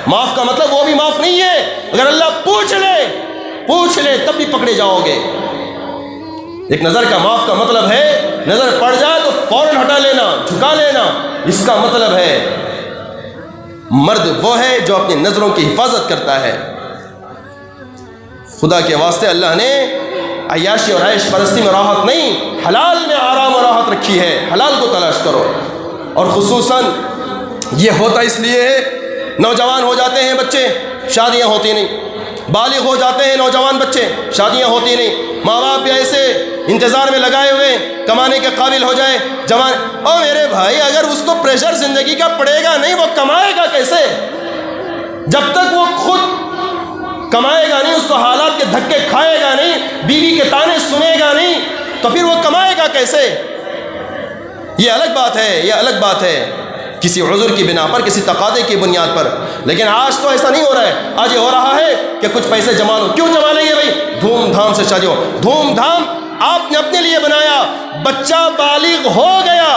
معاف کا مطلب وہ بھی معاف نہیں ہے. اگر اللہ پوچھ لے تب بھی پکڑے جاؤ گے. ایک نظر کا معاف کا مطلب ہے نظر پڑ جائے تو فوراً ہٹا لینا, جھکا لینا. اس کا مطلب ہے مرد وہ ہے جو اپنی نظروں کی حفاظت کرتا ہے. خدا کے واسطے اللہ نے عیاشی اور عیش پرستی میں راحت نہیں, حلال میں آرام اور راحت رکھی ہے. حلال کو تلاش کرو. اور خصوصاً یہ ہوتا اس لیے ہے, نوجوان ہو جاتے ہیں بچے, شادیاں ہوتی نہیں. بالغ ہو جاتے ہیں نوجوان بچے, شادیاں ہوتی نہیں. ماں باپ بھی ایسے انتظار میں لگائے ہوئے کمانے کے قابل ہو جائے جوان. او میرے بھائی, اگر اس کو پریشر زندگی کا پڑے گا نہیں, وہ کمائے گا کیسے؟ جب تک وہ خود کمائے گا نہیں, اس کو حالات کے دھکے کھائے گا نہیں, بیوی کے تانے سنے گا نہیں, تو پھر وہ کمائے گا کیسے؟ یہ الگ بات ہے, یہ الگ بات ہے, کسی عذر کی بنا پر, کسی تقاضے کی بنیاد پر. لیکن آج تو ایسا نہیں ہو رہا ہے. آج یہ ہو رہا ہے کہ کچھ پیسے جما لو. کیوں جما لیں گے بھائی؟ دھوم دھام سے شادی ہو. دھوم دھام آپ نے اپنے لیے بنایا. بچہ بالغ ہو گیا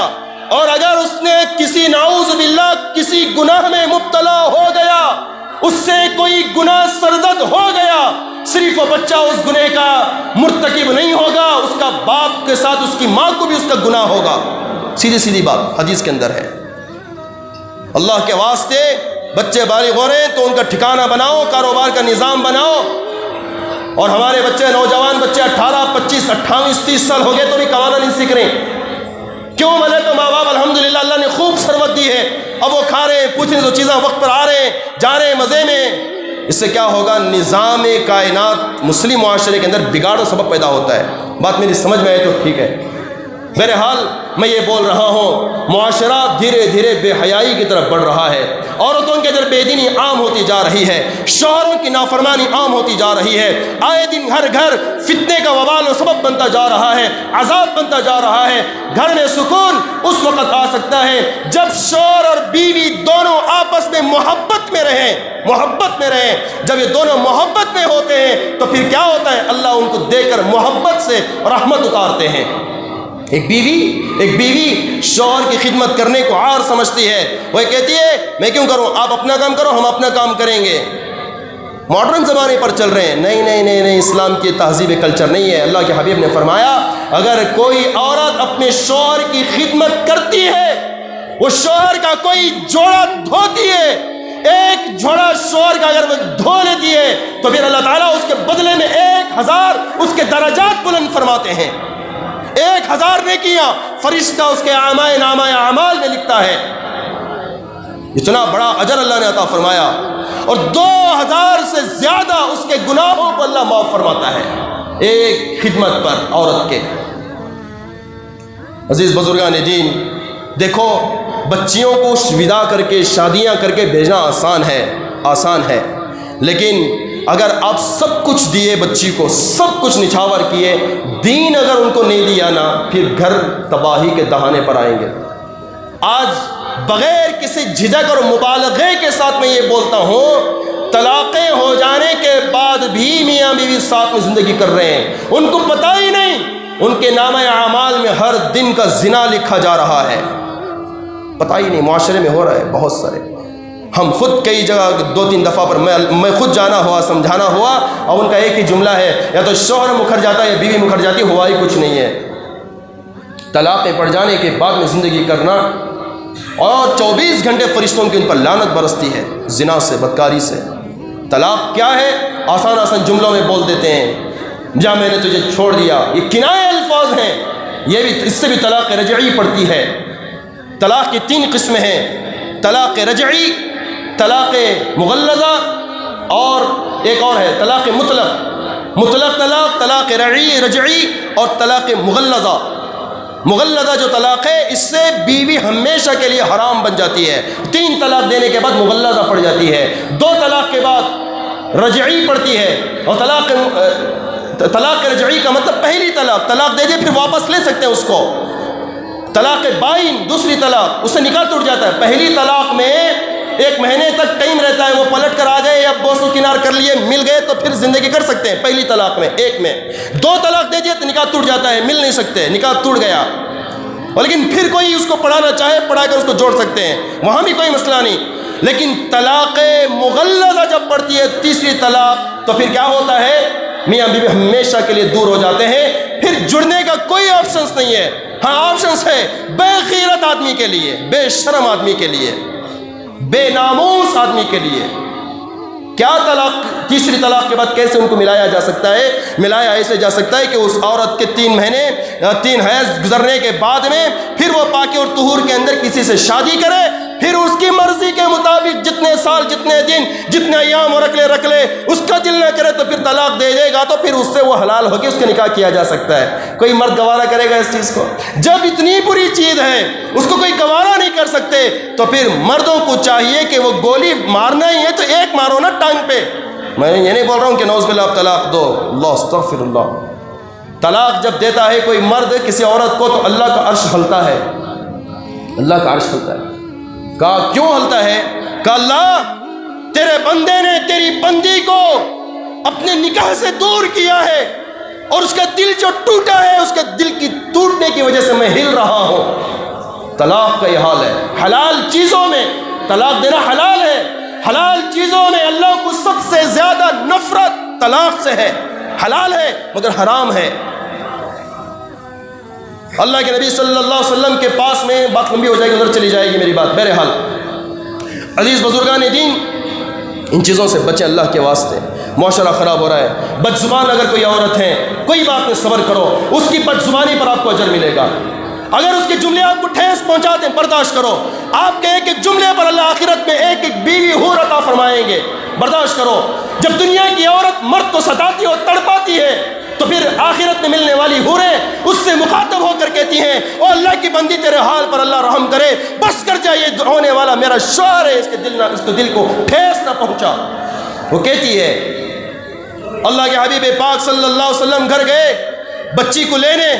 اور اگر اس نے کسی نعوذ باللہ کسی گناہ میں مبتلا ہو گیا, اس سے کوئی گناہ سرزد ہو گیا, صرف وہ بچہ اس گناہ کا مرتکب نہیں ہوگا, اس کا باپ کے ساتھ اس کی ماں کو بھی اس کا گناہ ہوگا. سیدھی بات حدیث کے اندر ہے. اللہ کے واسطے بچے بالغ ہو رہے ہیں تو ان کا ٹھکانہ بناؤ, کاروبار کا نظام بناؤ. اور ہمارے بچے, نوجوان بچے 18, 25, 28, 30 سال ہو گئے تو بھی کمانا نہیں سیکھ رہے. کیوں؟ بولے تو ماں باپ الحمدللہ اللہ نے خوب ثروت دی ہے, اب وہ کھا رہے ہیں, پوچھنے تو چیزیں وقت پر آ رہے ہیں, جا رہے ہیں مزے میں. اس سے کیا ہوگا؟ نظام کائنات مسلم معاشرے کے اندر بگاڑ و سبب پیدا ہوتا ہے. بات میری سمجھ میں آئے تو ٹھیک ہے. بہرحال میں یہ بول رہا ہوں, معاشرہ دھیرے دھیرے بے حیائی کی طرف بڑھ رہا ہے. عورتوں کے اندر بے دینی عام ہوتی جا رہی ہے, شوہروں کی نافرمانی عام ہوتی جا رہی ہے. آئے دن ہر گھر فتنے کا وبال و سبب بنتا جا رہا ہے, عذاب بنتا جا رہا ہے. گھر میں سکون اس وقت آ سکتا ہے جب شوہر اور بیوی دونوں آپس میں محبت میں رہیں. جب یہ دونوں محبت میں ہوتے ہیں تو پھر کیا ہوتا ہے؟ اللہ ان کو دے کر محبت سے رحمت اتارتے ہیں. ایک بیوی شوہر کی خدمت کرنے کو عار سمجھتی ہے. وہ کہتی ہے میں کیوں کروں, آپ اپنا کام کرو, ہم اپنا کام کریں گے. ماڈرن زمانے پر چل رہے ہیں. نہیں, اسلام کی تہذیب کلچر نہیں ہے. اللہ کے حبیب نے فرمایا اگر کوئی عورت اپنے شوہر کی خدمت کرتی ہے, وہ شوہر کا کوئی جوڑا دھوتی ہے, ایک جوڑا شوہر کا اگر وہ دھو لیتی ہے تو پھر اللہ تعالیٰ اس کے بدلے میں 1000 اس کے درجات بلند فرماتے ہیں. 1000 نیکیاں فرشتہ اس کے نامہ اعمال میں لکھتا ہے. اتنا بڑا اجر اللہ نے عطا فرمایا, اور 2000 سے زیادہ اس کے گناہوں کو اللہ معاف فرماتا ہے ایک خدمت پر عورت کے. عزیز بزرگان دین, دیکھو بچیوں کو ودا کر کے شادیاں کر کے بھیجنا آسان ہے, لیکن اگر آپ سب کچھ دیے بچی کو, سب کچھ نچھاور کیے, دین اگر ان کو نہیں دیا نا, پھر گھر تباہی کے دہانے پر آئیں گے. آج بغیر کسی جھجک اور مبالغے کے ساتھ میں یہ بولتا ہوں, طلاقیں ہو جانے کے بعد بھی میاں بیوی ساتھ میں زندگی کر رہے ہیں. ان کو پتہ ہی نہیں, ان کے نامہ اعمال میں ہر دن کا زنا لکھا جا رہا ہے. پتہ ہی نہیں, معاشرے میں ہو رہا ہے بہت سارے. ہم خود کئی جگہ 2-3 دفعہ پر میں خود جانا ہوا, سمجھانا ہوا, اور ان کا ایک ہی جملہ ہے, یا تو شوہر مکھر جاتا ہے یا بیوی مکھر جاتی, ہوا ہی کچھ نہیں ہے. طلاقیں پڑ جانے کے بعد میں زندگی کرنا, اور 24 گھنٹے فرشتوں کی ان پر لعنت برستی ہے زنا سے, بدکاری سے. طلاق کیا ہے؟ آسان جملوں میں بول دیتے ہیں, جا میں نے تجھے چھوڑ دیا. یہ کنایہ الفاظ ہیں. یہ بھی, اس سے بھی طلاق رجعی پڑتی ہے. طلاق کی 3 قسمیں ہیں, طلاق رجعی, طلاق مغلظہ, اور ایک اور ہے طلاق مطلق طلاق, طلاق رجعی اور طلاق مغلظہ. مغلظہ جو طلاق ہے, اس سے بیوی ہمیشہ کے لیے حرام بن جاتی ہے. 3 طلاق دینے کے بعد مغلظہ پڑ جاتی ہے, 2 طلاق کے بعد رجعی پڑتی ہے. اور طلاق رجعی کا مطلب پہلی طلاق دے دے پھر واپس لے سکتے ہیں اس کو. طلاق بائن دوسری طلاق, اس سے نکاح ٹوٹ جاتا ہے. پہلی طلاق میں 1 مہینے تک ٹائم رہتا ہے, وہ پلٹ کر آ گئے یا بوس و کنار کر لیے, مل گئے تو پھر زندگی کر سکتے ہیں. پہلی طلاق میں 1 میں 2 طلاق دے دیے تو نکاح ٹوٹ جاتا ہے, مل نہیں سکتے, نکاح ٹوٹ گیا. لیکن پھر کوئی اس کو پڑھانا چاہے پڑھا کر اس کو جوڑ سکتے ہیں، وہاں بھی کوئی مسئلہ نہیں. لیکن طلاق مغلظہ جب پڑتی ہے تیسری طلاق تو پھر کیا ہوتا ہے؟ میاں بیوی ہمیشہ کے لیے دور ہو جاتے ہیں، پھر جڑنے کا کوئی آپشنس نہیں ہے. ہاں آپشنس ہے بے غیرت آدمی کے لیے، بے شرم آدمی کے لیے، بے ناموس آدمی کے لیے. کیا طلاق، تیسری طلاق کے بعد کیسے ان کو ملایا جا سکتا ہے؟ ملایا ایسے جا سکتا ہے کہ اس عورت کے 3 مہینے 3 حیض گزرنے کے بعد میں پھر وہ پاکی اور طہور کے اندر کسی سے شادی کرے، پھر اس کی مرضی کے مطابق جتنے سال، جتنے دن، جتنے ایام اور رکھ لے، اس کا دل نہ کرے تو پھر طلاق دے دے گا، تو پھر اس سے وہ حلال ہو کے اس کا نکاح کیا جا سکتا ہے. کوئی مرد گوارا کرے گا اس چیز کو؟ جب اتنی بری چیز ہے اس کو کوئی گوارا نہیں کر سکتے تو پھر مردوں کو چاہیے کہ وہ گولی مارنا ہی ہے تو ایک مارو نا ٹانگ پہ. میں یہ نہیں بول رہا ہوں کہ نعوذ باللہ طلاق دو، اللہ استغفر اللہ. طلاق جب دیتا ہے کوئی مرد کسی عورت کو تو اللہ کا عرش ہلتا ہے، اللہ کا عرش ہلتا ہے. کہا کیوں ہلتا ہے؟ کہا اللہ تیرے بندے نے تیری بندی کو اپنے نکاح سے دور کیا ہے اور اس کا دل جو ٹوٹا ہے اس کے دل کی ٹوٹنے کی وجہ سے میں ہل رہا ہوں. طلاق کا یہ حال ہے. حلال چیزوں میں طلاق دینا حلال ہے، حلال چیزوں میں اللہ کو سب سے زیادہ نفرت طلاق سے ہے. حلال ہے مگر حرام ہے. اللہ کے نبی صلی اللہ علیہ وسلم کے پاس میں، بات لمبی ہو جائے گی ادھر چلی جائے گی میری بات. بہرحال عزیز بزرگان دین، ان چیزوں سے بچیں اللہ کے واسطے. معاشرہ خراب ہو رہا ہے. بد زبان اگر کوئی عورت ہے، کوئی بات نہیں، صبر کرو، اس کی بد زبانی پر آپ کو اجر ملے گا. اگر اس کے جملے آپ کو ٹھیس پہنچاتے ہیں برداشت کرو. آپ کے ایک ایک جملے پر اللہ آخرت میں ایک ایک بیوی حور عطا فرمائیں گے، برداشت کرو. جب دنیا کی عورت مرد کو ستاتی ہے اور تڑپاتی ہے تو پھر آخرت میں ملنے والی حوریں اس سے مخاطب ہو کر کہتی ہیں او اللہ کی بندی تیرے حال پر اللہ رحم کرے، بس کر جائے، یہ ہونے والا میرا شوہر ہے، اس کے دل کو ٹھیس نہ پہنچا. وہ کہتی ہے. اللہ کے حبیب پاک صلی اللہ علیہ وسلم گھر گئے بچی کو لینے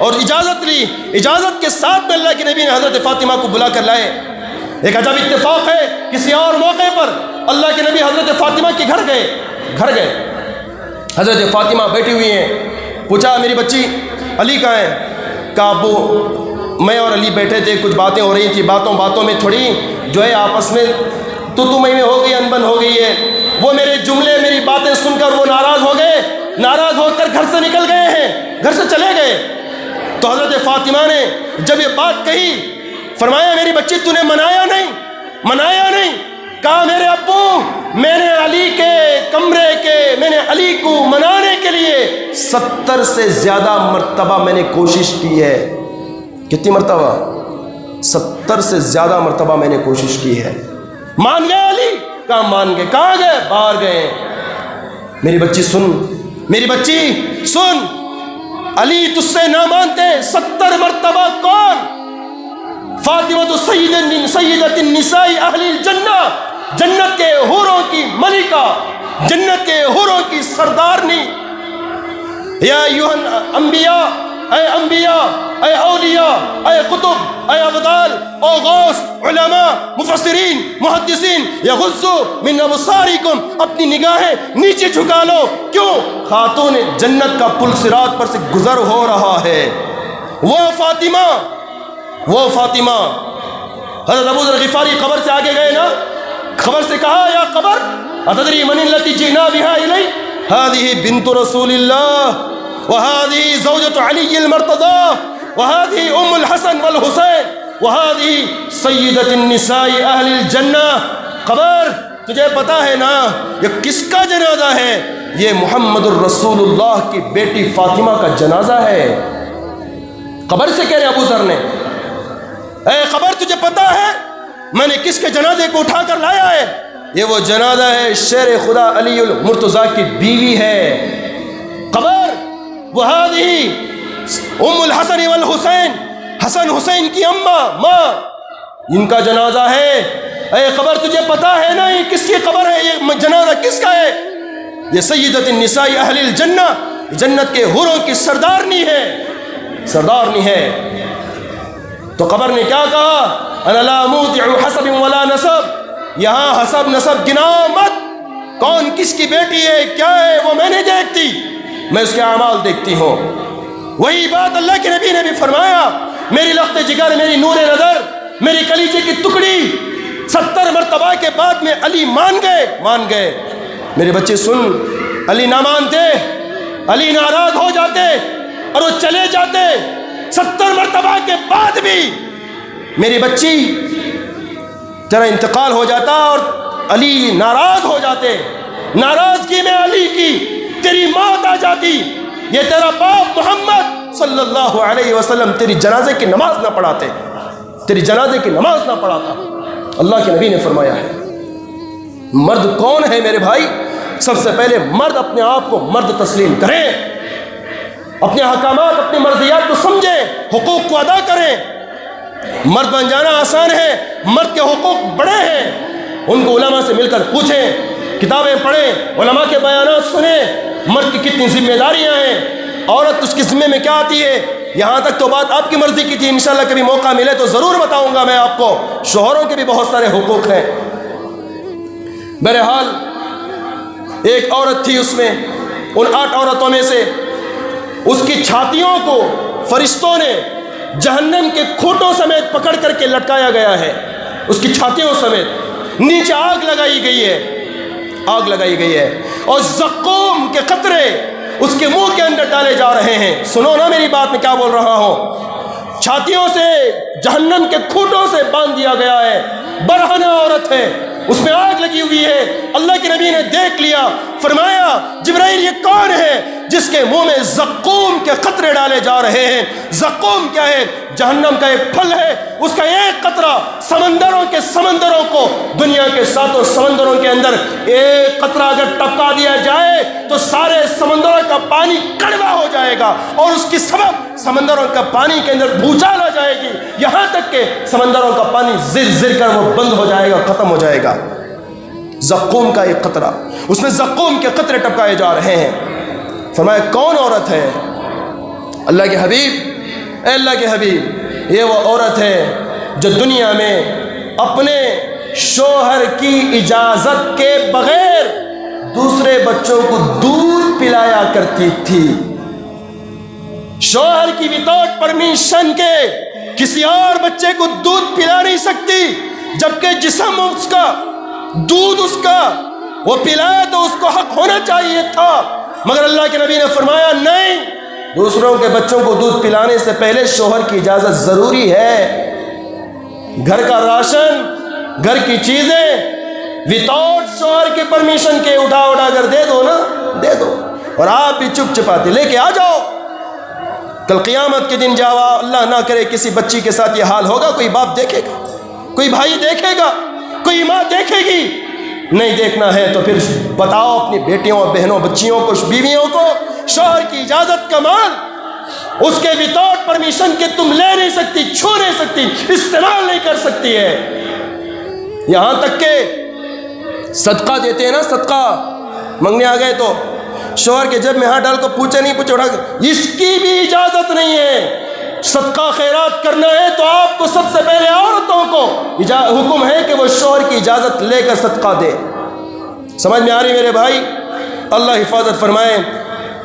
اور اجازت لی. اجازت کے ساتھ میں اللہ کے نبی نے حضرت فاطمہ کو بلا کر لائے. ایک عجب اتفاق ہے، کسی اور موقع پر اللہ کے نبی حضرت فاطمہ کے گھر گئے. حضرت فاطمہ بیٹھی ہوئی ہیں. پوچھا میری بچی علی کہاں ہے؟ کہا ابو میں اور علی بیٹھے تھے، کچھ باتیں ہو رہی تھی، باتوں میں تھوڑی جو ہے آپس میں تو میں ہو گئی، انبن ہو گئی ہے. وہ میرے جملے، میری باتیں سن کر وہ ناراض ہو گئے، ناراض ہو کر گھر سے نکل گئے ہیں، گھر سے چلے گئے. تو حضرت فاطمہ نے جب یہ بات کہی فرمایا میری بچی تو نے منایا نہیں. کہا میرے ابو میں نے علی کے کمرے کے، میں نے علی کو منانے کے لیے 70 سے زیادہ مرتبہ میں نے کوشش کی ہے. کتنی مرتبہ؟ 70 سے زیادہ مرتبہ میں نے کوشش کی ہے. مان گئے علی؟ کہاں مان گئے. کہاں گئے؟ باہر گئے. میری بچی سن، علی تجھ سے نہ مانتے 70 مرتبہ. کون؟ فاطمہ سیدۃ النساء اہل الجنہ، جنت کے حوروں کی ملکہ، جنت کے حوروں کی سردارنی. یا ایھا الانبیاء، اے اولیاء، اے قطب، اے ابدال، او غوث، علماء، مفسرین، محدثین، یغضوا من ابصارکم، اپنی نگاہیں نیچے جھکا لو. کیوں؟ خاتون جنت کا پل صراط پر سے گزر ہو رہا ہے. وہ فاطمہ. حضرت ابو ذر غفاری قبر سے آگے گئے نا، خبر سے کہا یا قبر اتدری من التي جئنا بها الی؟ هذه بنت رسول الله وهذه زوجة علي المرتضى وهذه الحسن والحسین وهذه سیدۃ النساء اہل الجنہ. قبر تجھے پتا ہے نا یہ کس کا جنازہ ہے؟ یہ محمد الرسول اللہ کی بیٹی فاطمہ کا جنازہ ہے. قبر سے کہہ رہے ابو ذر نے، اے خبر تجھے پتا ہے میں نے کس کے جنازے کو اٹھا کر لایا ہے؟ یہ وہ جنازہ ہے شیر خدا علی المرتضیٰ کی بیوی ہے. قبر وہذہ الحسن والحسین، حسن حسین کی ماں، ان کا جنازہ ہے. اے خبر تجھے پتا ہے نا یہ کس کی قبر ہے؟ یہ جنازہ کس کا ہے؟ یہ سیدۃ النساء اہل الجنہ، جنت کے حوروں کی سردارنی ہے. تو قبر نے کیا کہا؟ انا لا مودع حسب ولا نسب، یہاں حسب نسب گناؤ مت. کون کس کی بیٹی ہے کیا ہے وہ میں نہیں دیکھتی، میں اس کے اعمال دیکھتی ہوں. وہی بات اللہ کے نبی نے بھی فرمایا میری لخت جگر، میری نور نظر، میری کلیجے کی ٹکڑی 70 مرتبہ کے بعد میں علی مان گئے۔ میرے بچے سن، علی نہ مانتے، علی ناراض ہو جاتے اور وہ چلے جاتے 70 مرتبہ کے بعد بھی میری بچی تیرا انتقال ہو جاتا اور علی ناراض ہو جاتے، ناراضگی میں علی کی تیری موت آ جاتی، یہ تیرا باپ محمد صلی اللہ علیہ وسلم تیری جنازے کی نماز نہ پڑھاتے، تیری جنازے کی نماز نہ پڑھاتا۔ اللہ کے نبی نے فرمایا ہے مرد کون ہے میرے بھائی؟ سب سے پہلے مرد اپنے آپ کو مرد تسلیم کریں، اپنے احکامات اپنی مرضیات کو سمجھیں، حقوق کو ادا کریں۔ مرد بن جانا آسان ہے، مرد کے حقوق بڑے ہیں، ان کو علماء سے مل کر پوچھیں، کتابیں پڑھیں، علماء کے بیانات سنیں، مرد کی کتنی ذمہ داریاں ہیں، عورت اس کے ذمے میں کیا آتی ہے۔ یہاں تک تو بات آپ کی مرضی کی تھی، انشاءاللہ کبھی موقع ملے تو ضرور بتاؤں گا میں آپ کو، شوہروں کے بھی بہت سارے حقوق ہیں۔ بہرحال ایک عورت تھی، اس میں ان 8 عورتوں میں سے اس کی چھاتیوں کو فرشتوں نے جہنم کے کھوٹوں سمیت پکڑ کر کے لٹکایا گیا ہے، اس کی چھاتیوں سمیت نیچے آگ لگائی گئی ہے اور زقوم کے قطرے اس کے منہ کے اندر ڈالے جا رہے ہیں۔ سنو نا میری بات میں کیا بول رہا ہوں، چھاتیوں سے جہنم کے کھوٹوں سے باندھ دیا گیا ہے، برہنہ عورت ہے، اس میں آگ لگی ہوئی ہے۔ اللہ کے نبی نے دیکھ لیا، فرمایا جبرائیل یہ کون ہے جس کے منہ میں زقوم کے قطرے ڈالے جا رہے ہیں؟ زقوم کیا ہے؟ جہنم کا ایک پھل ہے، اس کا ایک قطرہ سمندروں کو، دنیا کے 7 سمندروں کے اندر ایک قطرہ اگر ٹپکا دیا جائے تو سارے سمندروں کا پانی کڑوا ہو جائے گا اور اس کی سبب سمندروں کا پانی کے اندر بھوچال آ جائے گی، یہاں تک کہ سمندروں کا پانی زر زر کر وہ بند ہو جائے گا، ختم ہو جائے گا۔ زقوم کا ایک قطرہ، اس میں زقوم کے قطرے ٹپکائے جا رہے ہیں۔ فرمایا کون عورت ہے؟ اللہ کے حبیب، اے اللہ کے حبیب، یہ وہ عورت ہے جو دنیا میں اپنے شوہر کی اجازت کے بغیر دوسرے بچوں کو دودھ پلایا کرتی تھی۔ شوہر کی وداؤٹ پرمیشن کے کسی اور بچے کو دودھ پلا نہیں سکتی، جبکہ جسم اس کا، دودھ اس کا، وہ پلائے تو اس کو حق ہونا چاہیے تھا، مگر اللہ کے نبی نے فرمایا نہیں، دوسروں کے بچوں کو دودھ پلانے سے پہلے شوہر کی اجازت ضروری ہے۔ گھر کا راشن، گھر کی چیزیں وتاؤٹ شوہر کی پرمیشن کے اٹھا کر دے دو نا، دے دو، اور آپ بھی چپ چپاتے لے کے آ جاؤ۔ کل قیامت کے دن جاوا، اللہ نہ کرے کسی بچی کے ساتھ یہ حال ہوگا، کوئی باپ دیکھے گا، کوئی بھائی دیکھے گا، کوئی ماں دیکھے گی؟ نہیں دیکھنا ہے تو پھر بتاؤ اپنی بیٹیوں اور بہنوں، بچیوں کو، بیویوں کو شوہر کی اجازت کا مال اس کے وداؤٹ پرمیشن کے تم لے نہیں سکتی، چھو نہیں سکتی، استعمال نہیں کر سکتی ہے۔ یہاں تک کہ صدقہ دیتے ہیں نا، صدقہ منگنے آ گئے تو شوہر کے جب میں ہاتھ ڈال کو پوچھے نہیں پوچھے اٹھا کے، اس کی بھی اجازت نہیں ہے۔ صدقہ خیرات کرنا ہے تو آپ کو سب سے پہلے عورتوں کو حکم ہے کہ وہ شوہر کی اجازت لے کر صدقہ دے۔ سمجھ میں آ رہی میرے بھائی؟ اللہ حفاظت فرمائے۔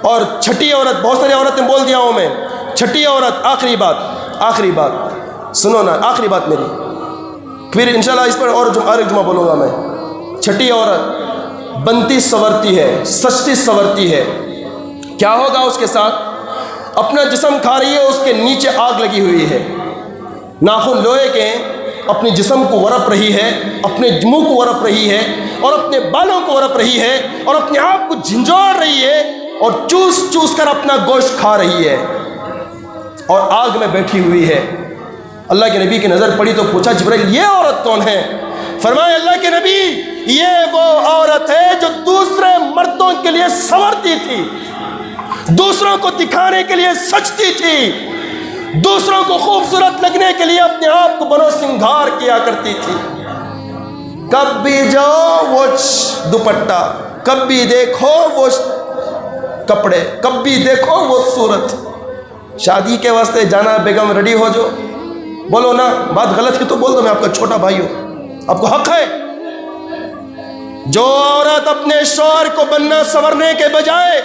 اور چھٹی عورت، بہت ساری عورتیں بول دیا ہوں میں، چھٹی عورت، آخری بات سنو نا، آخری بات میری، پھر انشاءاللہ اس پر اور ایک جمعہ بولوں گا میں۔ چھٹی عورت بنتی سنورتی ہے، سجتی سنورتی ہے، کیا ہوگا اس کے ساتھ؟ اپنا جسم کھا رہی ہے، اس کے نیچے آگ لگی ہوئی ہے، ناخن لوہے کے اپنے جسم کو ورپ رہی ہے، اپنے منہ کو ورپ رہی ہے، اور اپنے بالوں کو ورپ رہی ہے، اور اپنے آپ کو جھنجھوڑ رہی ہے، اور چوس چوس کر اپنا گوشت کھا رہی ہے، اور آگ میں بیٹھی ہوئی ہے۔ اللہ کے نبی کی نظر پڑی تو پوچھا جبرائیل یہ عورت کون ہے؟ فرمایا اللہ کے نبی یہ وہ عورت ہے جو دوسرے مردوں کے لیے سنورتی تھی، دوسروں کو دکھانے کے لیے سجتی تھی، دوسروں کو خوبصورت لگنے کے لیے اپنے آپ کو بنو سنگھار کیا کرتی تھی۔ کب بھی جاؤ وہ دوپٹہ، کب بھی دیکھو وہ کپڑے، کب بھی دیکھو وہ صورت۔ شادی کے واسطے جانا، بیگم ریڈی ہو جو، بولو نا، بات غلط ہے تو بول دو، میں آپ کا چھوٹا بھائی ہوں، آپ کو حق ہے۔ جو عورت اپنے شوہر کو بننا سنورنے کے بجائے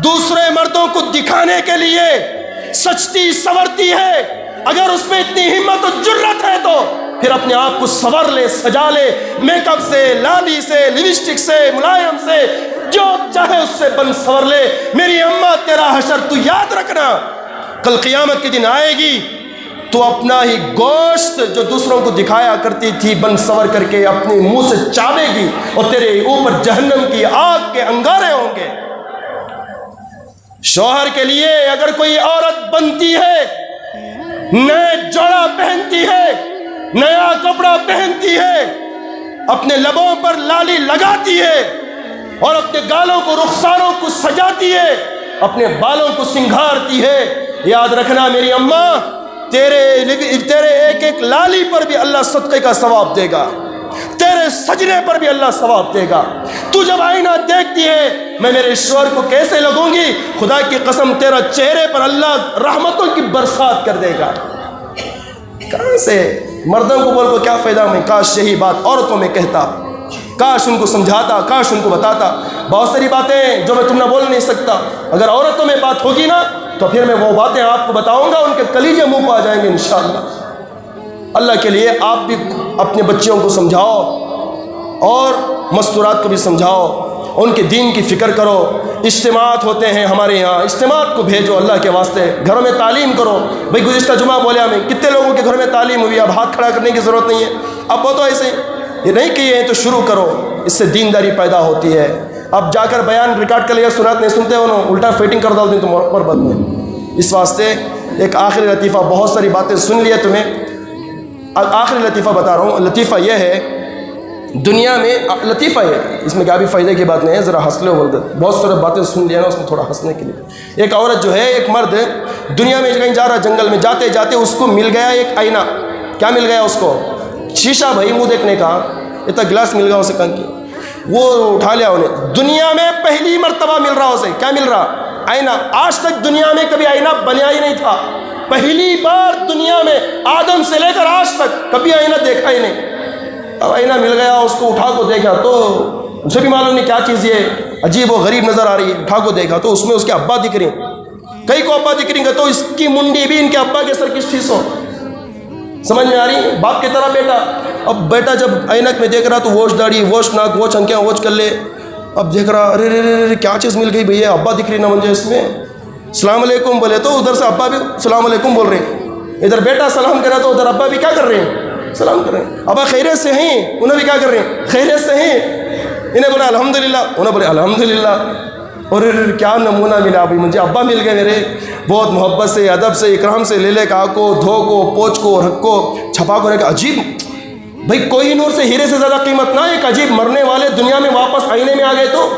دوسرے مردوں کو دکھانے کے لیے سجتی سنورتی ہے، اگر اس میں اتنی ہمت و جرت ہے تو پھر اپنے آپ کو سنور لے، سجا لے، میک اپ سے، لالی سے، لپسٹک سے، ملائم سے، جو چاہے اس سے بن سنور لے۔ میری اماں تیرا حشر تو یاد رکھنا، کل قیامت کے دن آئے گی تو اپنا ہی گوشت جو دوسروں کو دکھایا کرتی تھی بن سور کر کے اپنے منہ سے چاوے گی، اور تیرے اوپر جہنم کی آگ کے انگارے ہوں گے۔ شوہر کے لیے اگر کوئی عورت بنتی ہے، نئے جوڑا پہنتی ہے، نیا کپڑا پہنتی ہے، اپنے لبوں پر لالی لگاتی ہے، اور اپنے گالوں کو، رخساروں کو سجاتی ہے، اپنے بالوں کو سنگھارتی ہے، یاد رکھنا میری اماں، تیرے ایک ایک لالی پر بھی اللہ صدقے کا ثواب دے گا، تیرے سجنے پر بھی اللہ ثواب دے گا۔ تو جب آئینہ دیکھتی ہے، میں میرے شوہر کو کیسے لگوں گی، خدا کی قسم تیرا چہرے پر اللہ رحمتوں کی برسات کر دے گا۔ کہاں سے مردوں کو بول کو کیا فائدہ، میں کاش یہی بات عورتوں میں کہتا، کاش ان کو سمجھاتا، کاش ان کو بتاتا۔ بہت ساری باتیں جو میں تم نہ بول نہیں سکتا، اگر عورتوں میں بات ہوگی نا تو پھر میں وہ باتیں آپ کو بتاؤں گا، ان کے کلیجے منہ پہ آ جائیں گے انشاءاللہ۔ اللہ کے لیے آپ بھی اپنے بچیوں کو سمجھاؤ اور مستورات کو بھی سمجھاؤ، ان کے دین کی فکر کرو۔ اجتماعات ہوتے ہیں ہمارے یہاں، اجتماعات کو بھیجو اللہ کے واسطے، گھروں میں تعلیم کرو۔ بھئی گزشتہ جمعہ بولیا میں کتنے لوگوں کے گھر میں تعلیم ہوئی، اب ہاتھ کھڑا کرنے کی ضرورت نہیں ہے، اب وہ تو ایسے یہ نہیں کیے ہیں تو شروع کرو، اس سے دینداری پیدا ہوتی ہے۔ اب جا کر بیان ریکارڈ کر لیا، سنات نہیں سنتے انہوں، الٹا فیٹنگ کر ڈالتے تم مربت میں۔ اس واسطے ایک آخری لطیفہ، بہت ساری باتیں سن لیے تمہیں، آخری لطیفہ بتا رہا ہوں۔ لطیفہ یہ ہے، دنیا میں لطیفہ ہے، اس میں کیا بھی فائدے کی بات نہیں ہے، ذرا ہنس لو بول دے، بہت سارے باتیں سن لیا نا اس میں تھوڑا ہنسنے کے لیے۔ ایک عورت جو ہے، ایک مرد دنیا میں کہیں جا رہا، جنگل میں جاتے جاتے اس کو مل گیا ایک آئینہ۔ کیا مل گیا اس کو؟ شیشہ بھائی، منہ دیکھنے کا، اتنا گلاس مل گیا اسے کہاں کی، وہ اٹھا لیا انہیں۔ دنیا میں پہلی مرتبہ مل رہا اسے، کیا مل رہا؟ آئینہ۔ آج تک دنیا میں کبھی آئینہ بنیا ہی نہیں تھا، پہلی بار دنیا میں آدم سے لے کر آج تک کبھی آئینہ دیکھا ہی نہیں۔ اب آئینہ مل گیا، اس کو اٹھا کو دیکھا تو اسے بھی معلوم نہیں کیا چیز یہ عجیب و غریب نظر آ رہی ہے، اٹھا کو دیکھا تو اس میں اس کے ابا دکھ رہے ہیں، کئی کو ابا دکھ رہی ہیں، تو اس کی منڈی بھی ان کے ابا کے سر کس چیز ہو، سمجھ میں آ رہی ہے؟ باپ کی طرح بیٹا۔ اب بیٹا جب اینک میں دیکھ رہا تو ووش داڑھی، ووش ناک، ووش انکیاں، ووش کر لے، اب دیکھ رہا ارے رے رے کیا چیز مل گئی بھیا، ابا دکھ رہی نہ منجے اس میں۔ السلام علیکم بولے تو ادھر سے ابا بھی السلام علیکم بول رہے ہیں، ادھر بیٹا سلام کرا تو ادھر ابا بھی کیا کر رہے ہیں، سلام کر رہے ہیں۔ ابا خیریت سے ہیں، انہیں بھی کیا کر رہے ہیں، خیریت سے ہیں، انہیں بولا الحمدللہ، انہیں بولے الحمدللہ۔ اور کیا نمونہ ملا بھائی مجھے، ابا مل گئے میرے، بہت محبت سے، ادب سے، اکرام سے لے لے کا کو، دھو کو، پوچھ کو، رکھ کو، چھپا کو رکھ۔ عجیب بھائی، کوئی نور سے ہیرے سے زیادہ قیمت نہ، ایک عجیب مرنے والے دنیا میں واپس آئینے میں آ گئے تو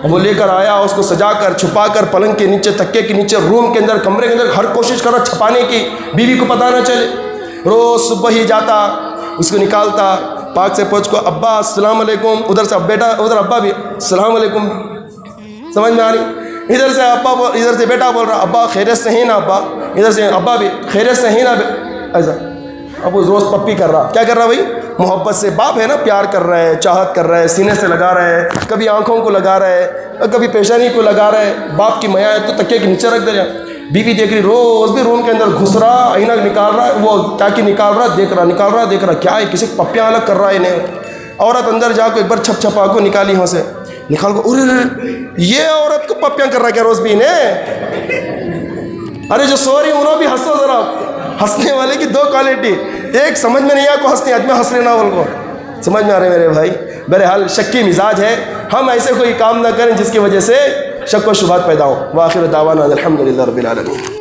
وہ لے کر آیا، اس کو سجا کر، چھپا کر، پلنگ کے نیچے، تکے کے نیچے، روم کے اندر، کمرے کے اندر، ہر کوشش کر رہا چھپانے کی، بیوی کو پتہ نہ چلے۔ روز صبح ہی جاتا، اس کو نکالتا، پاک سے پوچھ کو، ابا السلام علیکم، ادھر سے بیٹا، ادھر ابا بھی السلام علیکم، سمجھ میں آ رہی؟ ادھر سے ابا، ادھر سے بیٹا بول رہا ابا خیریت سے ہیں نا ابا، ادھر سے ابا بھی خیریت سے ہیں نا، ایسا۔ اب وہ روز پپی کر رہا، کیا کر رہا بھائی؟ محبت سے، باپ ہے نا، پیار کر رہا ہے، چاہت کر رہا ہے، سینے سے لگا رہا ہے، کبھی آنکھوں کو لگا رہا ہے، کبھی پیشانی کو لگا رہا ہے، باپ کی میاں ہے تو تکیے کے نیچے رکھ دے رہا۔ بیوی دیکھ رہی، روز بھی روم کے اندر گھس رہا، آئینہ نکال رہا ہے، وہ کیا کی نکال رہا، دیکھ رہا، نکال رہا، دیکھ رہا، کیا ہے، کسی پپیاں الگ کر رہا ہے انہیں۔ عورت اندر جا کو ایک بار چھپ چھپا کو نکالی، وہاں سے نکال کو، ارے یہ عورت کو پپیاں کر رہا کیا روز بھی انہیں؟ ارے جو سو رہی انہوں بھی ہنسو ذرا، ہنسنے والے کی دو کوالٹی، ایک سمجھ میں نہیں آیا کو ہنسنے، آدمی ہنس لینا بول کو، سمجھ میں آ رہے میرے بھائی؟ بہرحال شکی مزاج ہے، ہم ایسے کوئی کام نہ کریں جس کی وجہ سے شک و شبہات پیدا ہو۔ وآخر دعوانا الحمدللہ رب العالمین۔